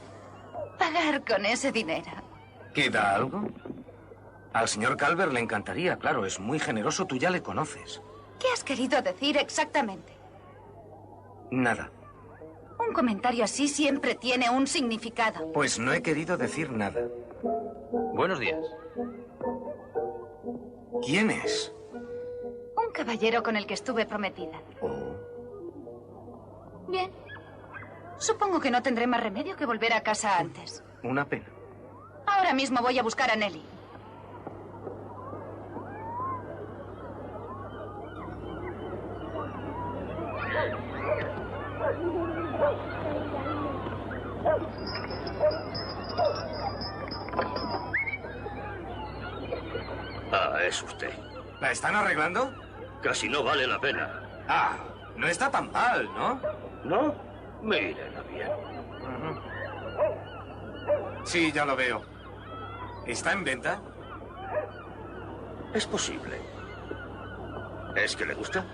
pagar con ese dinero. ¿Queda algo? Al señor Calvert le encantaría, claro. Es muy generoso, tú ya le conoces. ¿Qué has querido decir exactamente? Nada. Un comentario así siempre tiene un significado. Pues no he querido decir nada. Buenos días. ¿Quién es? Un caballero con el que estuve prometida. Bien. Supongo que no tendré más remedio que volver a casa antes. Una pena. Ahora mismo voy a buscar a Nelly. Ah, es usted. ¿La están arreglando? Casi no vale la pena. Ah, no está tan mal, ¿no? ¿No? Mírenla bien. Sí, ya lo veo. ¿Está en venta? Es posible. ¿Es que le gusta?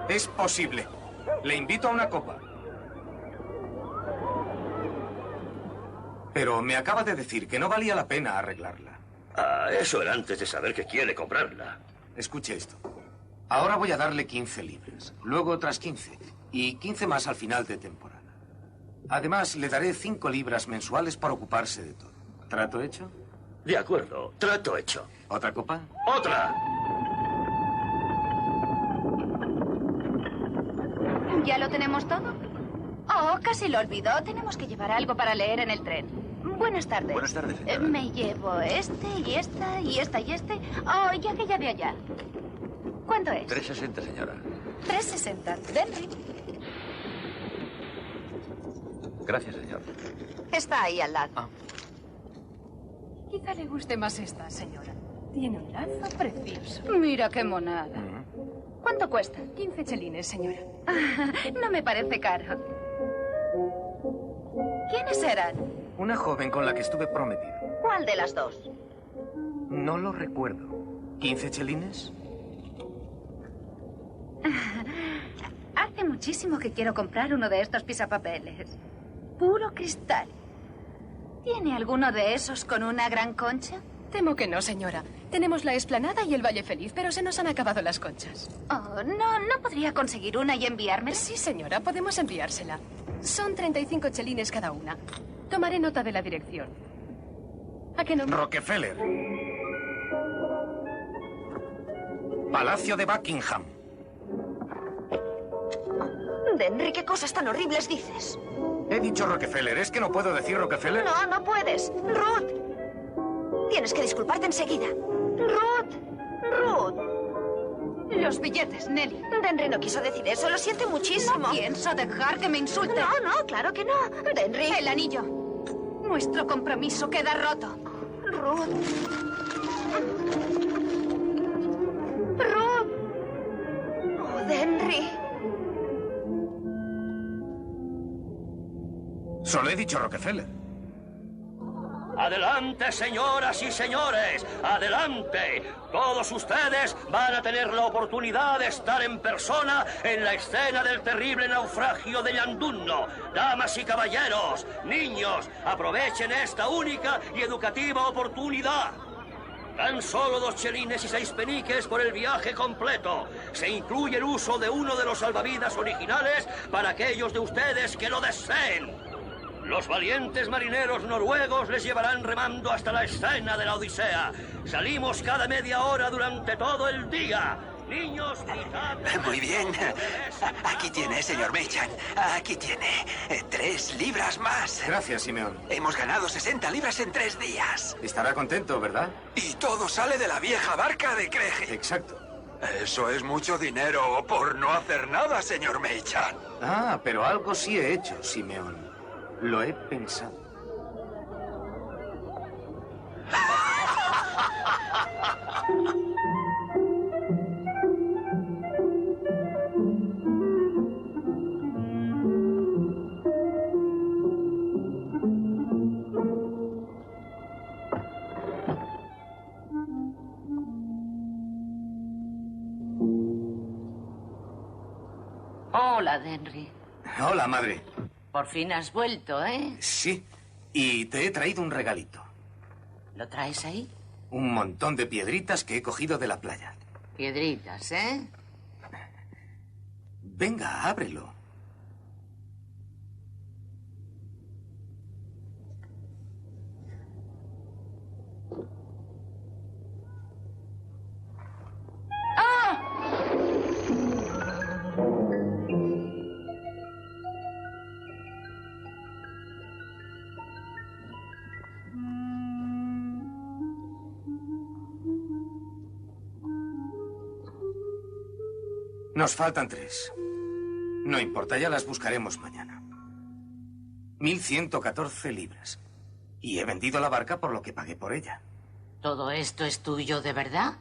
Es posible. Le invito a una copa. Pero me acaba de decir que no valía la pena arreglarla. Ah, eso era antes de saber que quiere comprarla. Escuche esto. Ahora voy a darle 15 libras, luego otras 15 y 15 más al final de temporada. Además, le daré 5 libras mensuales para ocuparse de todo. ¿Trato hecho? De acuerdo, trato hecho. ¿Otra copa? ¡Otra! ¿Ya lo tenemos todo? Oh, casi lo olvidó. Tenemos que llevar algo para leer en el tren. Buenas tardes. Buenas tardes, señora. Me llevo este y esta y esta y este. Oh, y aquella de allá. ¿Cuánto es? 3,60, señora. 3,60. Denry. Gracias, señor. Está ahí al lado. Quizá le guste más esta, señora. Tiene un lazo precioso. Mira qué monada. ¿Cuánto cuesta? 15 chelines, señora. No me parece caro. ¿Quiénes eran? Una joven con la que estuve prometido. ¿Cuál de las dos? No lo recuerdo. ¿15 chelines? Hace muchísimo que quiero comprar uno de estos pisapapeles. Puro cristal. ¿Tiene alguno de esos con una gran concha? Temo que no, señora. Tenemos la Explanada y el Valle Feliz, pero se nos han acabado las conchas. Oh, ¿no podría conseguir una y enviármela? Sí, señora, podemos enviársela. Son 35 chelines cada una. Tomaré nota de la dirección. ¿A qué nombre? Rockefeller. Palacio de Buckingham. Denry, ¿qué cosas tan horribles dices? He dicho Rockefeller. ¿Es que no puedo decir Rockefeller? No, no puedes. Ruth. Tienes que disculparte enseguida. Ruth. Los billetes, Nelly. Denry no quiso decir eso. Lo siente muchísimo. No pienso dejar que me insulte. No, claro que no. Denry. El anillo. Nuestro compromiso queda roto. Ruth. Oh, Denry. Solo he dicho Rockefeller. Adelante, señoras y señores, adelante. Todos ustedes van a tener la oportunidad de estar en persona en la escena del terrible naufragio de Llandudno. Damas y caballeros, niños, aprovechen esta única y educativa oportunidad. Tan solo 2 chelines y 6 peniques por el viaje completo. Se incluye el uso de uno de los salvavidas originales para aquellos de ustedes que lo deseen. Los valientes marineros noruegos les llevarán remando hasta la escena de la Odisea. Salimos cada media hora durante todo el día. Niños, gritad... Muy bien. Aquí tiene, señor Meichan. Aquí tiene 3 libras más. Gracias, Simeón. Hemos ganado 60 libras en 3 días. Estará contento, ¿verdad? Y todo sale de la vieja barca de Creje. Exacto. Eso es mucho dinero por no hacer nada, señor Meichan. Ah, pero algo sí he hecho, Simeón. Lo he pensado. Hola, Denry. Hola, madre. Por fin has vuelto, ¿eh? Sí, y te he traído un regalito. ¿Lo traes ahí? Un montón de piedritas que he cogido de la playa. Piedritas, ¿eh? Venga, ábrelo. Nos faltan 3. No importa, ya las buscaremos mañana. 1.114 libras. Y he vendido la barca por lo que pagué por ella. ¿Todo esto es tuyo de verdad?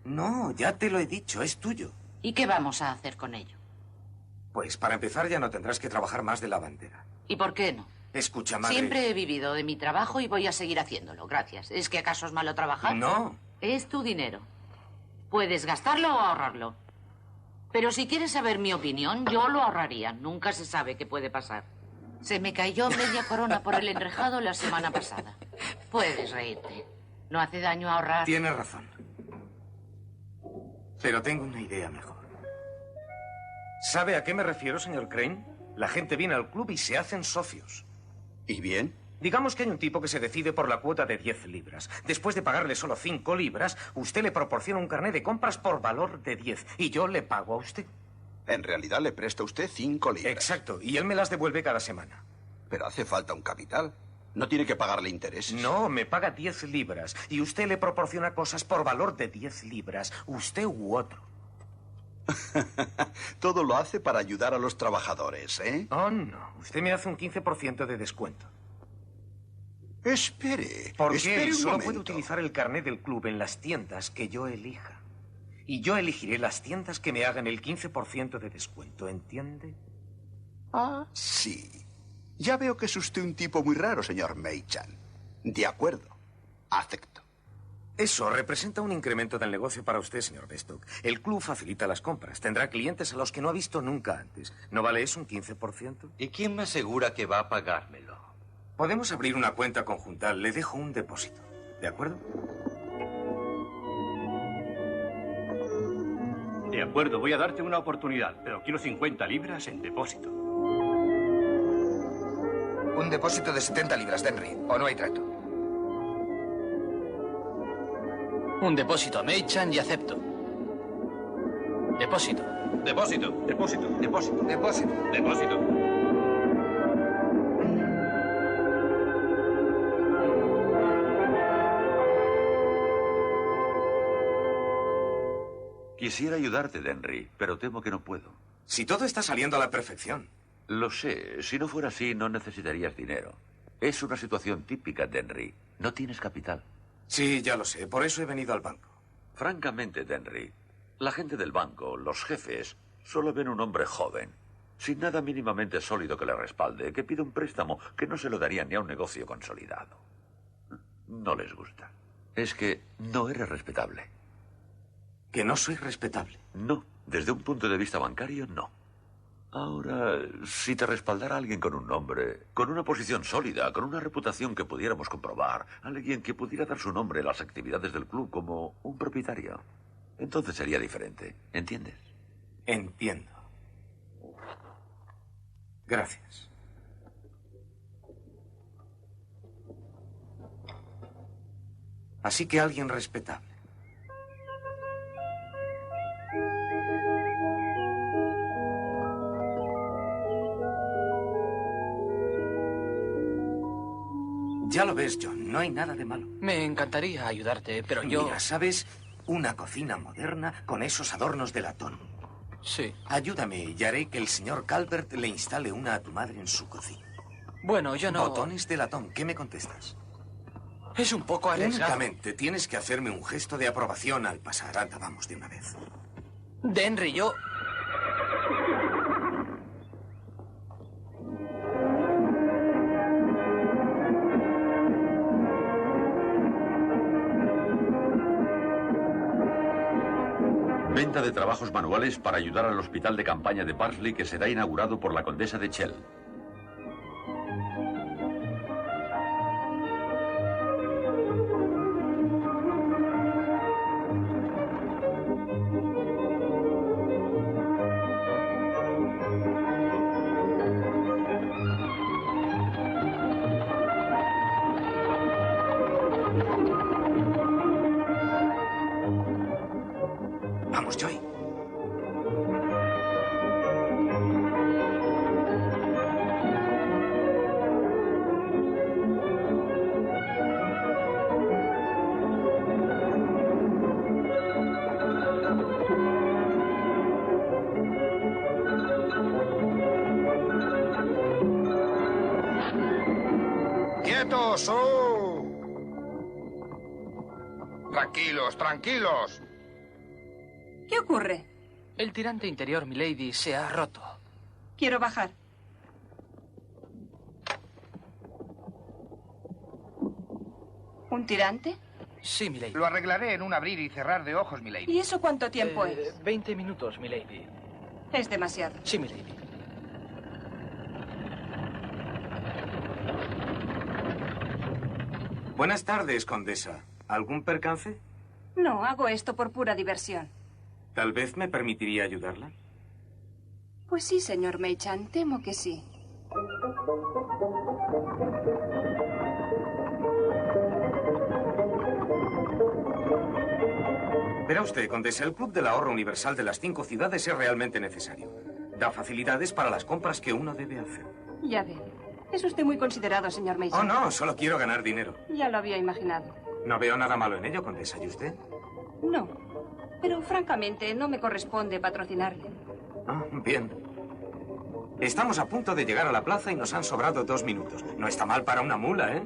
No, ya te lo he dicho, es tuyo. ¿Y qué vamos a hacer con ello? Pues para empezar ya no tendrás que trabajar más de lavandera. ¿Y por qué no? Escucha, madre... Siempre he vivido de mi trabajo y voy a seguir haciéndolo, gracias. ¿Es que acaso es malo trabajar? No. Es tu dinero. Puedes gastarlo o ahorrarlo. Pero si quieres saber mi opinión, yo lo ahorraría. Nunca se sabe qué puede pasar. Se me cayó media corona por el enrejado la semana pasada. Puedes reírte. No hace daño ahorrar. Tienes razón. Pero tengo una idea mejor. ¿Sabe a qué me refiero, señor Crane? La gente viene al club y se hacen socios. ¿Y bien? Digamos que hay un tipo que se decide por la cuota de 10 libras. Después de pagarle solo 5 libras, usted le proporciona un carnet de compras por valor de 10. Y yo le pago a usted. En realidad le presta usted 5 libras. Exacto. Y él me las devuelve cada semana. Pero hace falta un capital. No tiene que pagarle intereses. No, me paga 10 libras. Y usted le proporciona cosas por valor de 10 libras. Usted u otro. Todo lo hace para ayudar a los trabajadores, ¿eh? Oh, no. Usted me hace un 15% de descuento. Espere. Porque espere él un solo momento. puede utilizar el carnet del club en las tiendas que yo elija. Y yo elegiré las tiendas que me hagan el 15% de descuento, ¿entiende? Ah, sí. Ya veo que es usted un tipo muy raro, señor Meichan. De acuerdo. Acepto. Eso representa un incremento del negocio para usted, señor Bestock. El club facilita las compras. Tendrá clientes a los que no ha visto nunca antes. ¿No vale eso un 15%? ¿Y quién me asegura que va a pagármelo? Podemos abrir una cuenta conjuntal. Le dejo un depósito. ¿De acuerdo? De acuerdo, voy a darte una oportunidad, pero quiero 50 libras en depósito. Un depósito de 70 libras, Denry, o no hay trato. Un depósito a Meichan y acepto. Depósito. Depósito. Depósito. Depósito. Depósito. Depósito. Quisiera ayudarte, Denry, pero temo que no puedo. Si todo está saliendo a la perfección. Lo sé. Si no fuera así, no necesitarías dinero. Es una situación típica, Denry. No tienes capital. Sí, ya lo sé. Por eso he venido al banco. Francamente, Denry, la gente del banco, los jefes, solo ven un hombre joven, sin nada mínimamente sólido que le respalde, que pide un préstamo que no se lo darían ni a un negocio consolidado. No les gusta. Es que no eres respetable. ¿Que no soy respetable? No. Desde un punto de vista bancario, no. Ahora, si te respaldara alguien con un nombre, con una posición sólida, con una reputación que pudiéramos comprobar, alguien que pudiera dar su nombre a las actividades del club como un propietario, entonces sería diferente. ¿Entiendes? Entiendo. Gracias. Así que alguien respetable. Ya lo ves, John, no hay nada de malo. Me encantaría ayudarte, pero yo... Mira, ¿sabes? Una cocina moderna con esos adornos de latón. Sí. Ayúdame y haré que el señor Calvert le instale una a tu madre en su cocina. Bueno, yo no... Botones de latón, ¿qué me contestas? Es un poco arriesgado. Únicamente tienes que hacerme un gesto de aprobación al pasar. Anda, vamos de una vez. Denry, yo... Venta de trabajos manuales para ayudar al hospital de campaña de Parsley que será inaugurado por la condesa de Chell. Vamos, Joy. ¡Quietos! ¡Oh! Tranquilos, tranquilos. ¿Qué ocurre? El tirante interior, milady, se ha roto. Quiero bajar. ¿Un tirante? Sí, milady. Lo arreglaré en un abrir y cerrar de ojos, milady. ¿Y eso cuánto tiempo es? 20 minutos, milady. Es demasiado. Sí, milady. Buenas tardes, condesa. ¿Algún percance? No, hago esto por pura diversión. Tal vez me permitiría ayudarla. Pues sí, señor Meichan, temo que sí. Verá usted, condesa, el Club del Ahorro Universal de las 5 ciudades es realmente necesario. Da facilidades para las compras que uno debe hacer. Ya ve. Es usted muy considerado, señor Oh, Meichan. no, solo quiero ganar dinero. Ya lo había imaginado. No veo nada malo en ello, condesa. ¿Y usted? No. Pero francamente no me corresponde patrocinarle. Ah, bien. Estamos a punto de llegar a la plaza y nos han sobrado 2 minutos. No está mal para una mula, ¿eh?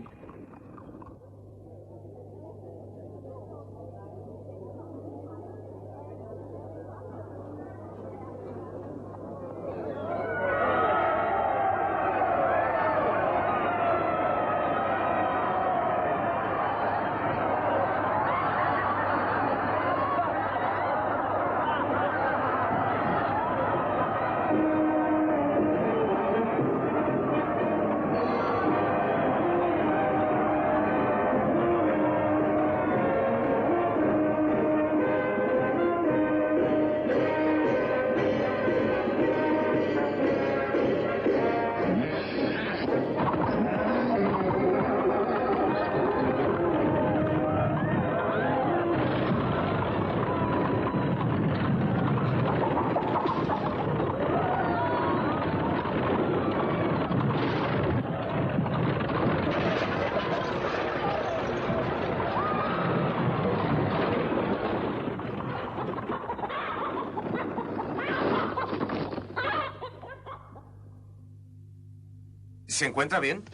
¿Se encuentra bien?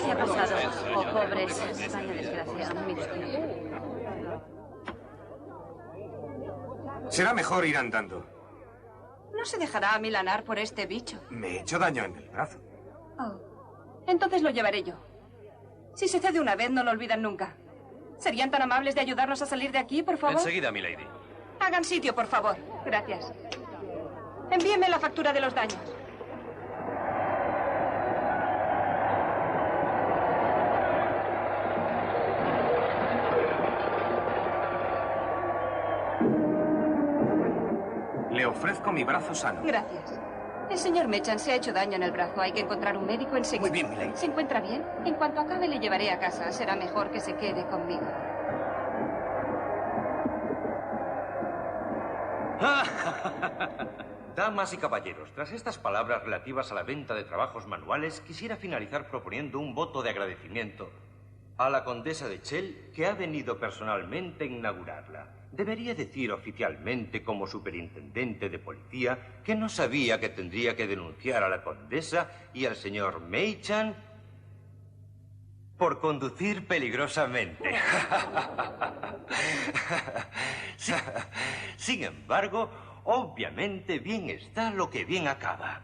¿Qué ha pasado? Oh, pobres. Vaya desgracia. Mire usted. Será mejor ir andando. No se dejará amilanar por este bicho. Me he hecho daño en el brazo. Oh. Entonces lo llevaré yo. Si se cede una vez, no lo olvidan nunca. ¿Serían tan amables de ayudarnos a salir de aquí, por favor? Enseguida, milady. Hagan sitio, por favor. Gracias. Envíenme la factura de los daños. Le ofrezco mi brazo sano. Gracias. El señor Mechan se ha hecho daño en el brazo. Hay que encontrar un médico enseguida. Muy bien, milady. ¿Se encuentra bien? En cuanto acabe, le llevaré a casa. Será mejor que se quede conmigo. Damas y caballeros, tras estas palabras relativas a la venta de trabajos manuales, quisiera finalizar proponiendo un voto de agradecimiento a la condesa de Chell, que ha venido personalmente a inaugurarla. Debería decir oficialmente, como superintendente de policía, que no sabía que tendría que denunciar a la condesa y al señor Mechan por conducir peligrosamente. Sin embargo, obviamente bien está lo que bien acaba.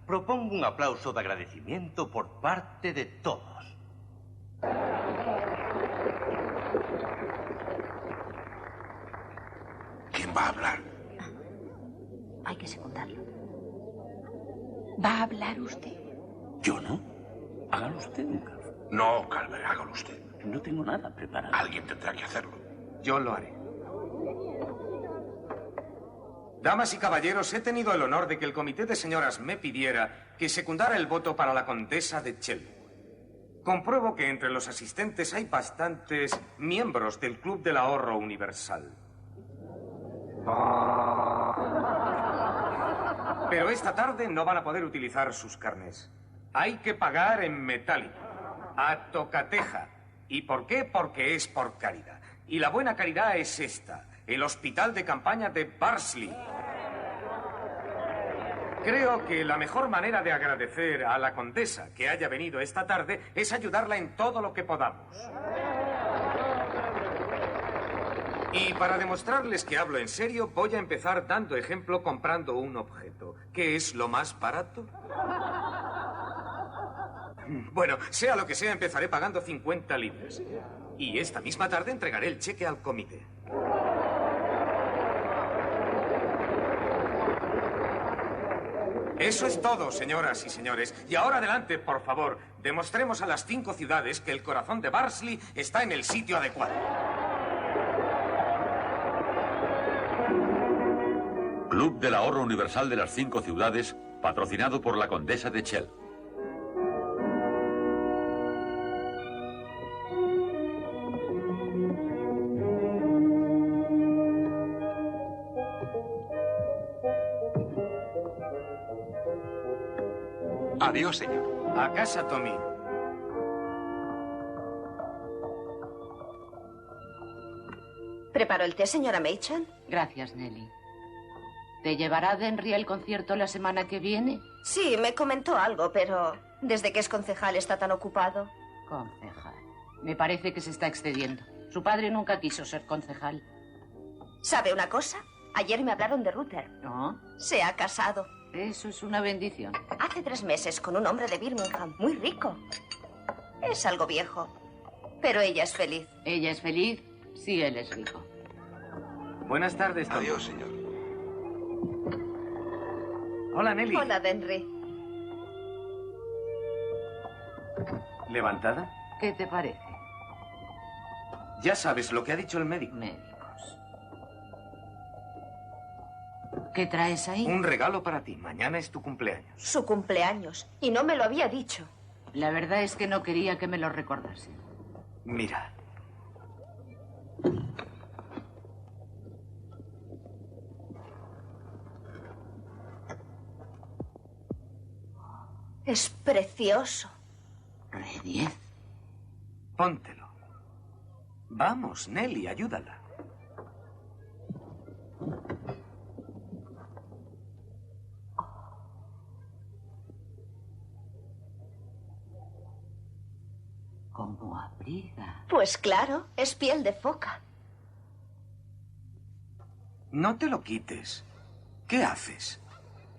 Propongo un aplauso de agradecimiento por parte de todos. ¿Quién va a hablar? Hay que secundarlo. ¿Va a hablar usted? Yo no. Hágalo usted, Duncan. No, Calvert, hágalo usted. No tengo nada preparado. Alguien tendrá que hacerlo. Yo lo haré. Damas y caballeros, he tenido el honor de que el comité de señoras me pidiera que secundara el voto para la condesa de Chell. Compruebo que entre los asistentes hay bastantes miembros del Club del Ahorro Universal. Pero esta tarde no van a poder utilizar sus carnés. Hay que pagar en metálico, a tocateja. ¿Y por qué? Porque es por caridad. Y la buena caridad es esta, el hospital de campaña de Barnsley. Creo que la mejor manera de agradecer a la condesa que haya venido esta tarde es ayudarla en todo lo que podamos. Y para demostrarles que hablo en serio, voy a empezar dando ejemplo comprando un objeto. ¿Qué es lo más barato? Bueno, sea lo que sea, empezaré pagando 50 libras. Y esta misma tarde entregaré el cheque al comité. Eso es todo, señoras y señores. Y ahora adelante, por favor. Demostremos a las 5 ciudades que el corazón de Barnsley está en el sitio adecuado. Club del Ahorro Universal de las 5 ciudades, patrocinado por la condesa de Chell. Adiós, señor. A casa, Tommy. ¿Preparó el té, señora Mechan? Gracias, Nelly. ¿Te llevará Denry al concierto la semana que viene? Sí, me comentó algo, pero desde que es concejal está tan ocupado. Concejal. Me parece que se está excediendo. Su padre nunca quiso ser concejal. ¿Sabe una cosa? Ayer me hablaron de Ruther. ¿No? Se ha casado. Eso es una bendición. Hace 3 meses con un hombre de Birmingham, muy rico. Es algo viejo, pero ella es feliz. ¿Ella es feliz? Sí, él es rico. Buenas tardes, Tom. Adiós, señor. Hola, Nelly. Hola, Denry. ¿Levantada? ¿Qué te parece? Ya sabes lo que ha dicho el médico. Médicos. ¿Qué traes ahí? Un regalo para ti. Mañana es tu cumpleaños. Su cumpleaños. Y no me lo había dicho. La verdad es que no quería que me lo recordase. Mira. Es precioso. ¿Re 10? Póntelo. Vamos, Nelly, ayúdala. Pues claro, es piel de foca. No te lo quites. ¿Qué haces?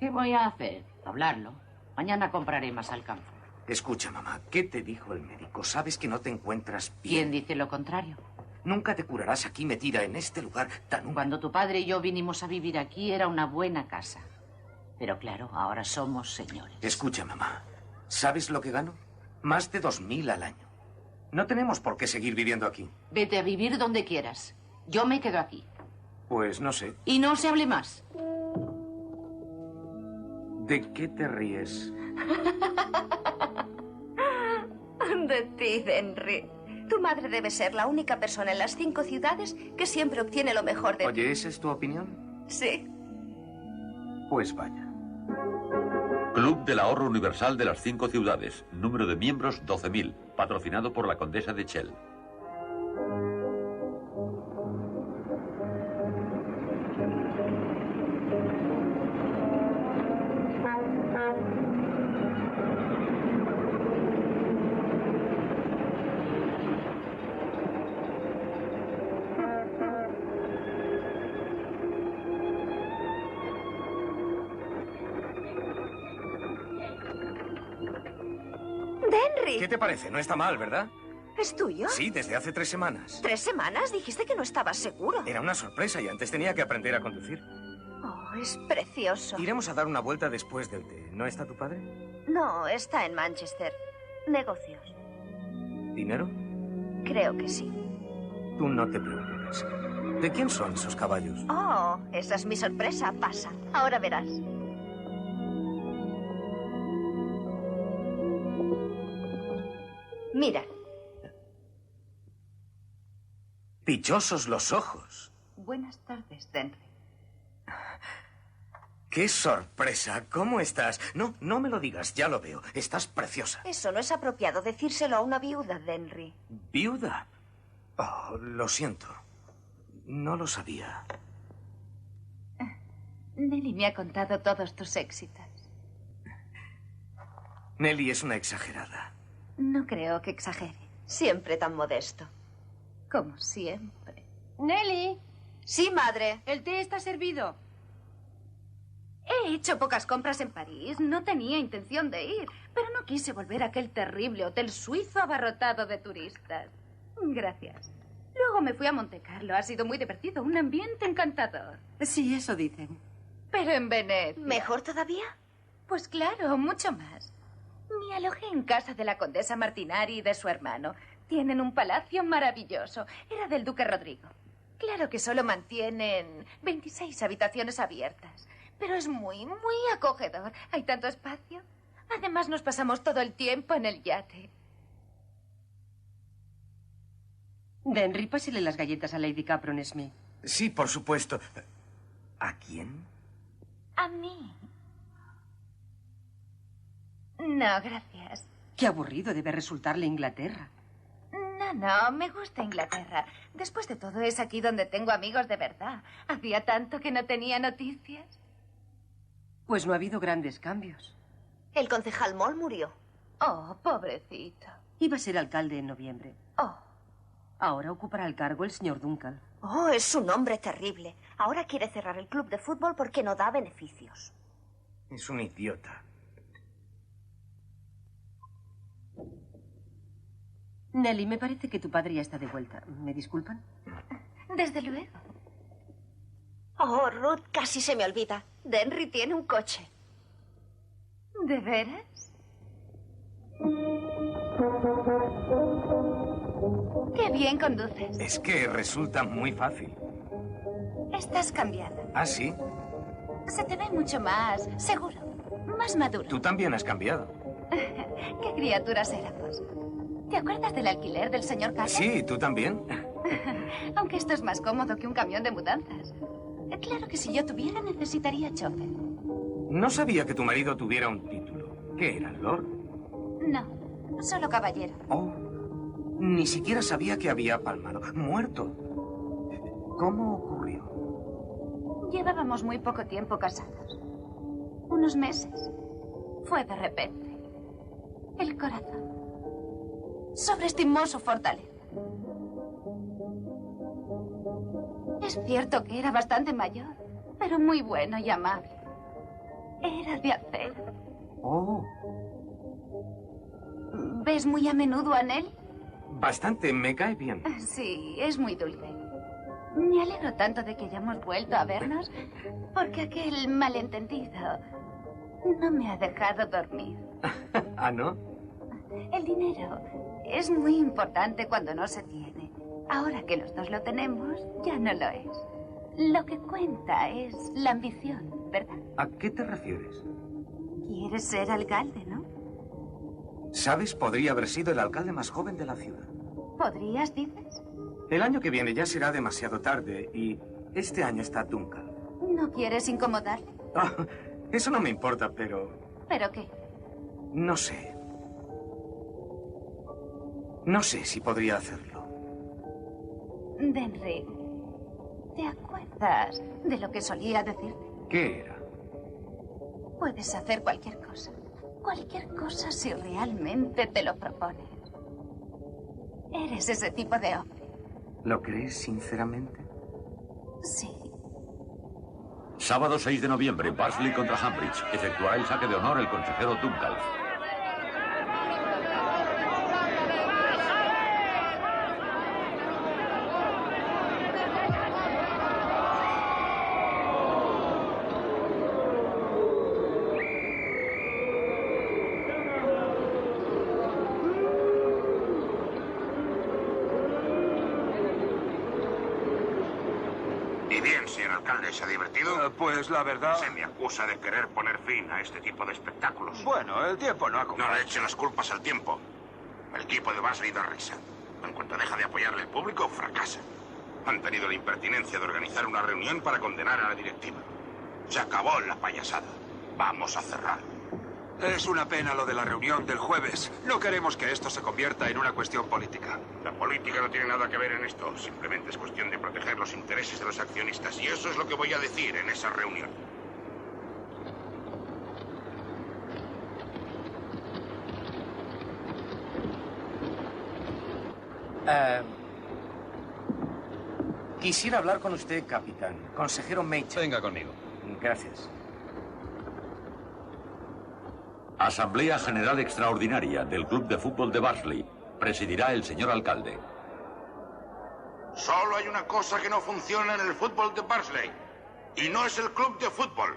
¿Qué voy a hacer? Doblarlo. Mañana compraré más al campo. Escucha, mamá, ¿qué te dijo el médico? Sabes que no te encuentras bien. ¿Quién dice lo contrario? Nunca te curarás aquí metida en este lugar tan... Cuando tu padre y yo vinimos a vivir aquí era una buena casa. Pero claro, ahora somos señores. Escucha, mamá, ¿sabes lo que gano? Más de 2.000 al año. No tenemos por qué seguir viviendo aquí. Vete a vivir donde quieras. Yo me quedo aquí. Pues no sé. Y no se hable más. ¿De qué te ríes? De ti, Henry. Tu madre debe ser la única persona en las 5 ciudades que siempre obtiene lo mejor de ti. Oye, ¿esa es tu opinión? Sí. Pues vaya. Club del Ahorro Universal de las 5 ciudades. Número de miembros 12.000. Patrocinado por la Condesa de Chell. ¡Denry! ¿Qué te parece? No está mal, ¿verdad? ¿Es tuyo? Sí, desde hace 3 semanas. 3 semanas. Dijiste que no estabas seguro. Era una sorpresa y antes tenía que aprender a conducir. Oh, es precioso. Iremos a dar una vuelta después del té. ¿No está tu padre? No, está en Manchester. Negocios. ¿Dinero? Creo que sí. Tú no te preocupes. ¿De quién son esos caballos? Oh, esa es mi sorpresa. Pasa. Ahora verás. Mira. Pichosos los ojos. Buenas tardes, Henry. ¡Qué sorpresa! ¿Cómo estás? No, no me lo digas, ya lo veo. Estás preciosa. Eso no es apropiado decírselo a una viuda, Henry. ¿Viuda? Oh, lo siento. No lo sabía. Nelly me ha contado todos tus éxitos. Nelly es una exagerada. No creo que exagere. Siempre tan modesto. Como siempre. Nelly. Sí, madre. El té está servido. He hecho pocas compras en París. No tenía intención de ir, pero no quise volver a aquel terrible hotel suizo abarrotado de turistas. Gracias. Luego me fui a Montecarlo. Ha sido muy divertido. Un ambiente encantador. Sí, eso dicen. Pero en Venecia... ¿Mejor todavía? Pues claro, mucho más. Me alojé en casa de la condesa Martinari y de su hermano. Tienen un palacio maravilloso. Era del duque Rodrigo. Claro que solo mantienen 26 habitaciones abiertas. Pero es muy, muy acogedor. Hay tanto espacio. Además, nos pasamos todo el tiempo en el yate. Henry, pásele las galletas a Lady Capron Smith. Sí, por supuesto. ¿A quién? A mí. No, gracias. Qué aburrido debe resultarle Inglaterra. No, me gusta Inglaterra. Después de todo, es aquí donde tengo amigos de verdad. Hacía tanto que no tenía noticias. Pues no ha habido grandes cambios. El concejal Moll murió. Oh, pobrecito. Iba a ser alcalde en noviembre. Oh. Ahora ocupará el cargo el señor Duncan. Oh, es un hombre terrible. Ahora quiere cerrar el club de fútbol porque no da beneficios. Es un idiota. Nelly, me parece que tu padre ya está de vuelta. ¿Me disculpan? Desde luego. Oh, Ruth, casi se me olvida. Henry tiene un coche. ¿De veras? Qué bien conduces. Es que resulta muy fácil. Estás cambiada. ¿Ah, sí? Se te ve mucho más seguro, más maduro. Tú también has cambiado. ¿Qué criaturas éramos? ¿Te acuerdas del alquiler del señor Carter? Sí, tú también. Aunque esto es más cómodo que un camión de mudanzas. Claro que si yo tuviera, necesitaría chofer. No sabía que tu marido tuviera un título. ¿Qué era, Lord? No, solo caballero. Oh, ni siquiera sabía que había palmado. Muerto. ¿Cómo ocurrió? Llevábamos muy poco tiempo casados. Unos meses. Fue de repente. El corazón sobreestimó su fortaleza. Es cierto que era bastante mayor, pero muy bueno y amable. Era de acero. Oh. ¿Ves muy a menudo a Nell? Bastante, me cae bien. Sí, es muy dulce. Me alegro tanto de que hayamos vuelto a vernos, porque aquel malentendido no me ha dejado dormir. ¿Ah, no? El dinero es muy importante cuando no se tiene. Ahora que los dos lo tenemos, ya no lo es. Lo que cuenta es la ambición, ¿verdad? ¿A qué te refieres? Quieres ser alcalde, ¿no? ¿Sabes? Podría haber sido el alcalde más joven de la ciudad. ¿Podrías, dices? El año que viene ya será demasiado tarde y este año está Duncan. ¿No quieres incomodarle? Ah, eso no me importa, pero... ¿Pero qué? No sé. No sé si podría hacerlo. Denry, ¿te acuerdas de lo que solía decirte? ¿Qué era? Puedes hacer cualquier cosa. Cualquier cosa si realmente te lo propones. Eres ese tipo de hombre. ¿Lo crees sinceramente? Sí. Sábado 6 de noviembre, Barnsley contra Hambridge. Efectuará el saque de honor el consejero Duncalf. ¿Y bien, señor alcalde? ¿Se ha divertido? Pues la verdad... Se me acusa de querer poner fin a este tipo de espectáculos. Bueno, el tiempo no ha No le echen las culpas al tiempo. El equipo de Barnsley da risa. En cuanto deja de apoyarle el público, fracasa. Han tenido la impertinencia de organizar una reunión para condenar a la directiva. Se acabó la payasada. Vamos a cerrar. Es una pena lo de la reunión del jueves. No queremos que esto se convierta en una cuestión política. La política no tiene nada que ver en esto. Simplemente es cuestión de proteger los intereses de los accionistas. Y eso es lo que voy a decir en esa reunión. Quisiera hablar con usted, capitán. Consejero Meitchen. Venga conmigo. Gracias. Asamblea General Extraordinaria del Club de Fútbol de Barnsley. Presidirá el señor alcalde. Solo hay una cosa que no funciona en el fútbol de Barnsley. Y no es el club de fútbol.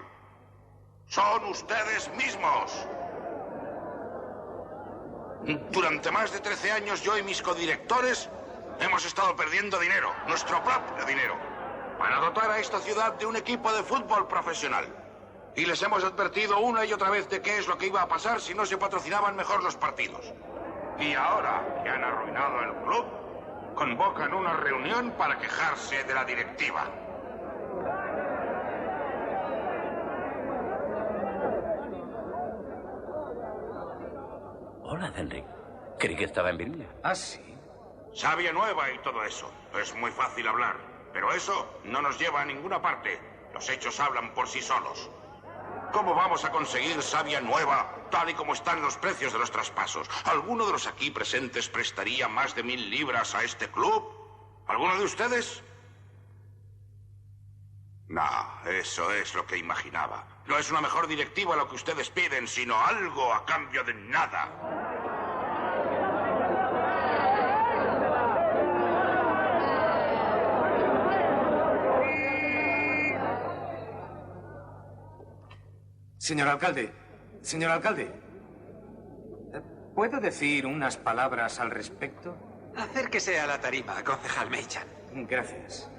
Son ustedes mismos. Durante más de 13 años yo y mis codirectores hemos estado perdiendo dinero, nuestro propio dinero, para dotar a esta ciudad de un equipo de fútbol profesional. Y les hemos advertido una y otra vez de qué es lo que iba a pasar si no se patrocinaban mejor los partidos. Y ahora que han arruinado el club, convocan una reunión para quejarse de la directiva. Hola, Henry. Creí que estaba en Virginia. Ah, sí. Savia nueva y todo eso. Es muy fácil hablar, pero eso no nos lleva a ninguna parte. Los hechos hablan por sí solos. ¿Cómo vamos a conseguir savia nueva, tal y como están los precios de los traspasos? ¿Alguno de los aquí presentes prestaría más de 1000 libras a este club? ¿Alguno de ustedes? No, eso es lo que imaginaba. No es una mejor directiva lo que ustedes piden, sino algo a cambio de nada. Señor alcalde, ¿puedo decir unas palabras al respecto? Acérquese a la tarima, concejal Meichan. Gracias.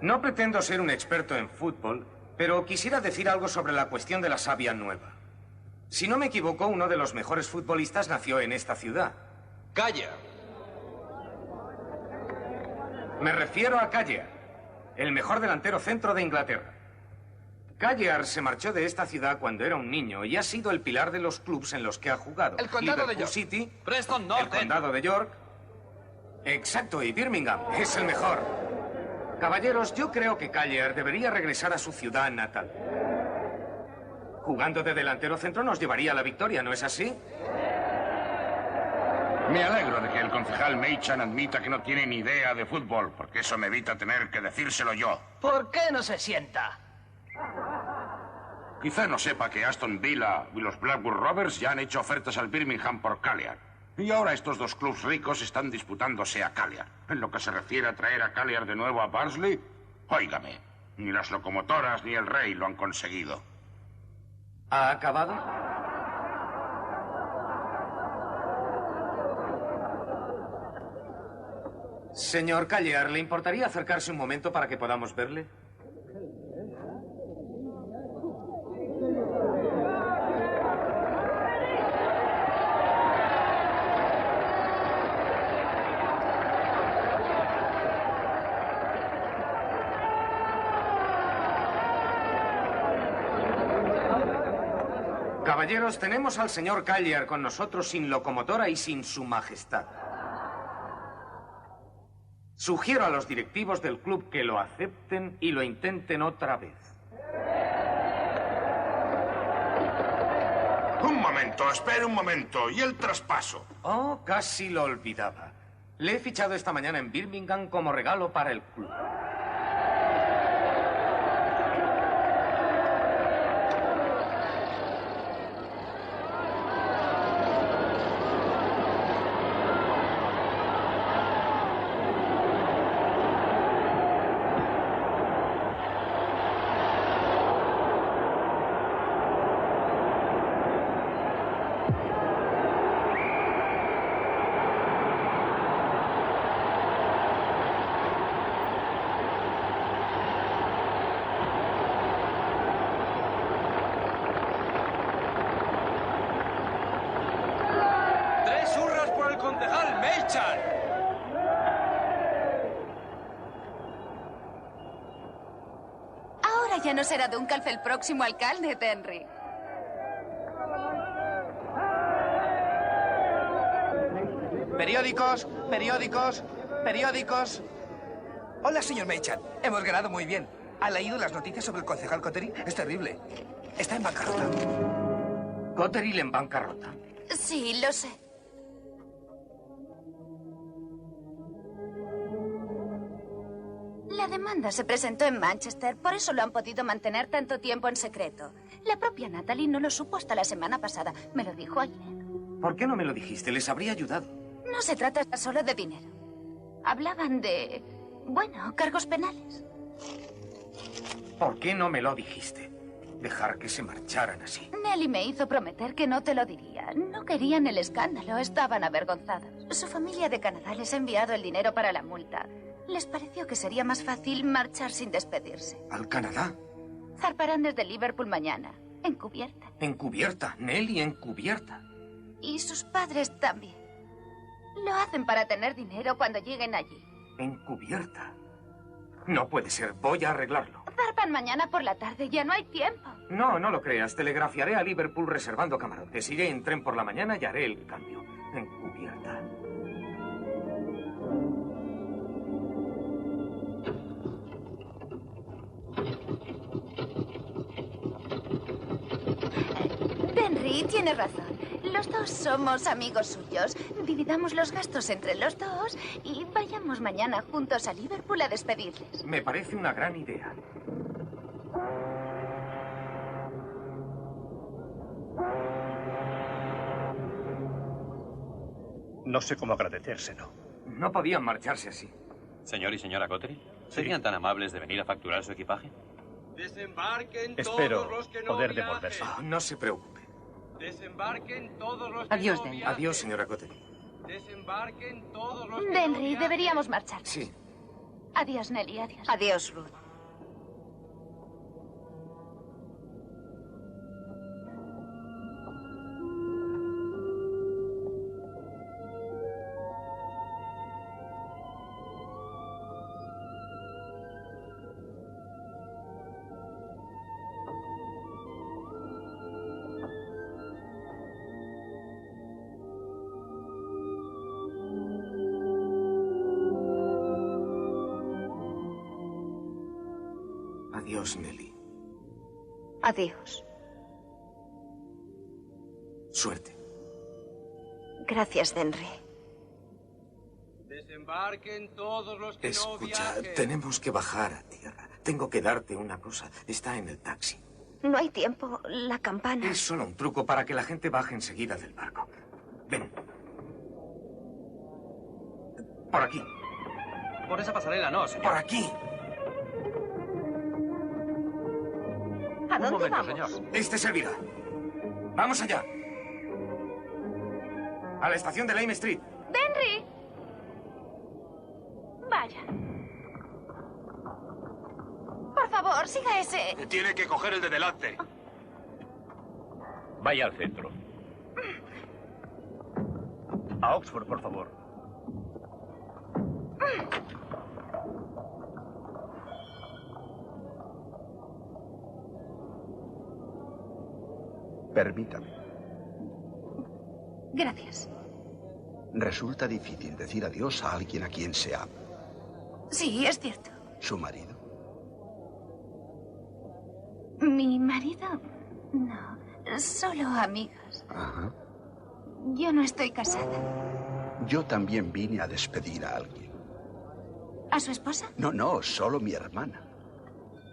No pretendo ser un experto en fútbol, pero quisiera decir algo sobre la cuestión de la savia nueva. Si no me equivoco, uno de los mejores futbolistas nació en esta ciudad. ¡Calla! Me refiero a Callear, el mejor delantero centro de Inglaterra. Callear se marchó de esta ciudad cuando era un niño y ha sido el pilar de los clubes en los que ha jugado. El condado de Liverpool York. City, Preston North el condado de York. Exacto, y Birmingham es el mejor. Caballeros, yo creo que Callear debería regresar a su ciudad natal. Jugando de delantero centro nos llevaría a la victoria, ¿no es así? Me alegro de que el concejal Meichan admita que no tiene ni idea de fútbol, porque eso me evita tener que decírselo yo. ¿Por qué no se sienta? Quizá no sepa que Aston Villa y los Blackburn Rovers ya han hecho ofertas al Birmingham por Calliar. Y ahora estos dos clubes ricos están disputándose a Calliar. En lo que se refiere a traer a Calliar de nuevo a Barnsley, óigame, ni las locomotoras ni el rey lo han conseguido. ¿Ha acabado? Señor Calliar, ¿le importaría acercarse un momento para que podamos verle? Caballeros, tenemos al señor Calliar con nosotros sin locomotora y sin su majestad. Sugiero a los directivos del club que lo acepten y lo intenten otra vez. Un momento, espere un momento. ¿Y el traspaso? Oh, casi lo olvidaba. Le he fichado esta mañana en Birmingham como regalo para el club. Ya no será Duncalf el próximo alcalde, Henry. Periódicos, periódicos, periódicos. Hola, señor Meichan. Hemos ganado muy bien. ¿Ha leído las noticias sobre el concejal Cottery? Es terrible. Está en bancarrota. ¿Cottery en bancarrota? Sí, lo sé. La demanda se presentó en Manchester, por eso lo han podido mantener tanto tiempo en secreto. La propia Natalie no lo supo hasta la semana pasada. Me lo dijo ayer. ¿Por qué no me lo dijiste? Les habría ayudado. No se trata solo de dinero. Hablaban de, bueno, cargos penales. ¿Por qué no me lo dijiste? Dejar que se marcharan así. Nelly me hizo prometer que no te lo diría. No querían el escándalo, estaban avergonzados. Su familia de Canadá les ha enviado el dinero para la multa. Les pareció que sería más fácil marchar sin despedirse. ¿Al Canadá? Zarparán desde Liverpool mañana, encubierta. ¿Encubierta? Nelly, encubierta. Y sus padres también. Lo hacen para tener dinero cuando lleguen allí. ¿Encubierta? No puede ser, voy a arreglarlo. Zarpan mañana por la tarde, ya no hay tiempo. No, no lo creas, telegrafiaré a Liverpool reservando camarotes. Iré en tren por la mañana y haré el cambio. Encubierta. Henry tiene razón. Los dos somos amigos suyos. Dividamos los gastos entre los dos y vayamos mañana juntos a Liverpool a despedirles. Me parece una gran idea. No sé cómo agradecérselo. No podían marcharse así. Señor y señora Cottery, ¿serían tan amables de venir a facturar su equipaje? Desembarquen Espero todos los que no poder viajen. devolverse. No se preocupe. Desembarquen todos los que Adiós, no Denry. viajen. Adiós, señora Cottery. Desembarquen todos los que Henry, no viajen. deberíamos marchar. Sí. Adiós, Nelly, adiós. Adiós, Ruth. Adiós, Nelly. Adiós. Suerte. Gracias, Henry. Desembarquen todos los que no Escucha, viajen. tenemos que bajar a tierra. Tengo que darte una cosa. Está en el taxi. No hay tiempo. La campana. Es solo un truco para que la gente baje enseguida del barco. Ven. Por aquí. Por esa pasarela no, señor. Por aquí. ¿A Un dónde momento, vamos? señor. Este servirá. Vamos allá. A la estación de Lime Street. ¡Henry! Vaya. Por favor, siga ese. Tiene que coger el de delante. Vaya al centro. A Oxford, por favor. Permítame. Gracias. Resulta difícil decir adiós a alguien a quien se ama. Sí, es cierto. ¿Su marido? Mi marido... No, solo amigos. Ajá. Yo no estoy casada. Yo también vine a despedir a alguien. ¿A su esposa? No, solo mi hermana.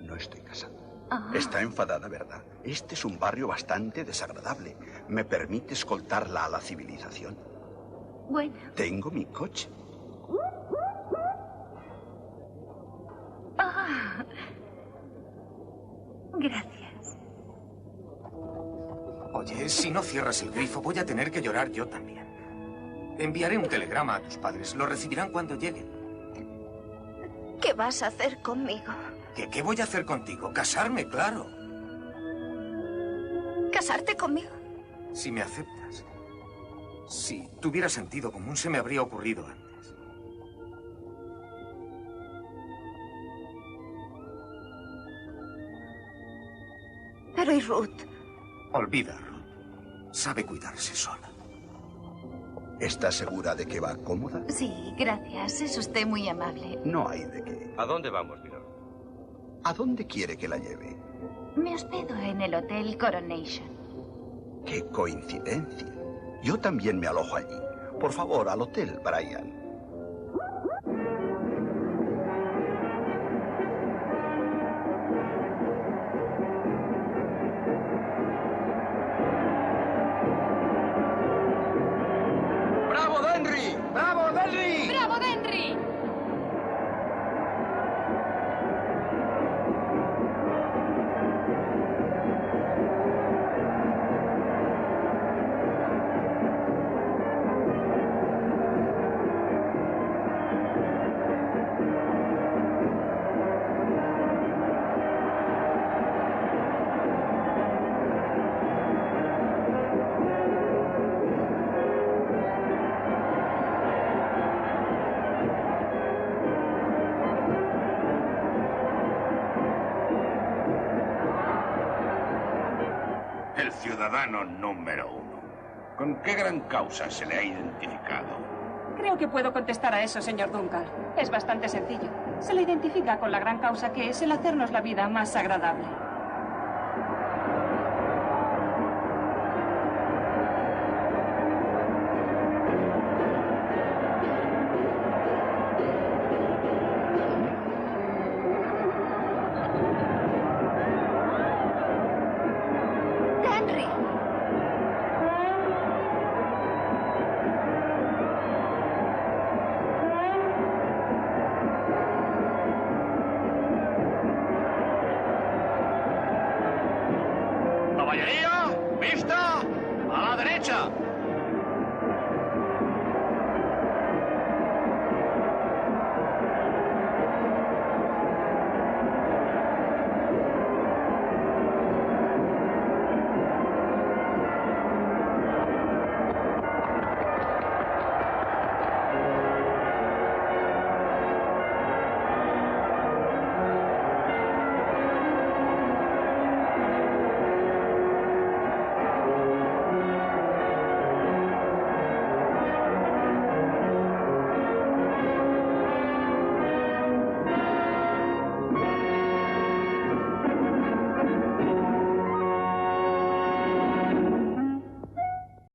No estoy casado. Ah. Está enfadada, ¿verdad? Este es un barrio bastante desagradable. ¿Me permite escoltarla a la civilización? Bueno. Tengo mi coche. Ah. Gracias. Oye, si no cierras el grifo, voy a tener que llorar yo también. Enviaré un telegrama a tus padres. Lo recibirán cuando lleguen. ¿Qué vas a hacer conmigo? ¿Qué voy a hacer contigo? Casarme, claro. ¿Casarte conmigo? Si me aceptas. Si tuviera sentido común, se me habría ocurrido antes. Pero ¿y Ruth? Olvida a Ruth. Sabe cuidarse sola. ¿Está segura de que va cómoda? Sí, gracias. Es usted muy amable. No hay de qué. ¿A dónde vamos, Milord? ¿A dónde quiere que la lleve? Me hospedo en el Hotel Coronation. ¡Qué coincidencia! Yo también me alojo allí. Por favor, al hotel, Brian. ¡Bravo, Denry! ¡Bravo, Denry! ¡Bravo, Denry! El ciudadano número 1. ¿Con qué gran causa se le ha identificado? Creo que puedo contestar a eso, señor Duncan. Es bastante sencillo. Se le identifica con la gran causa que es el hacernos la vida más agradable.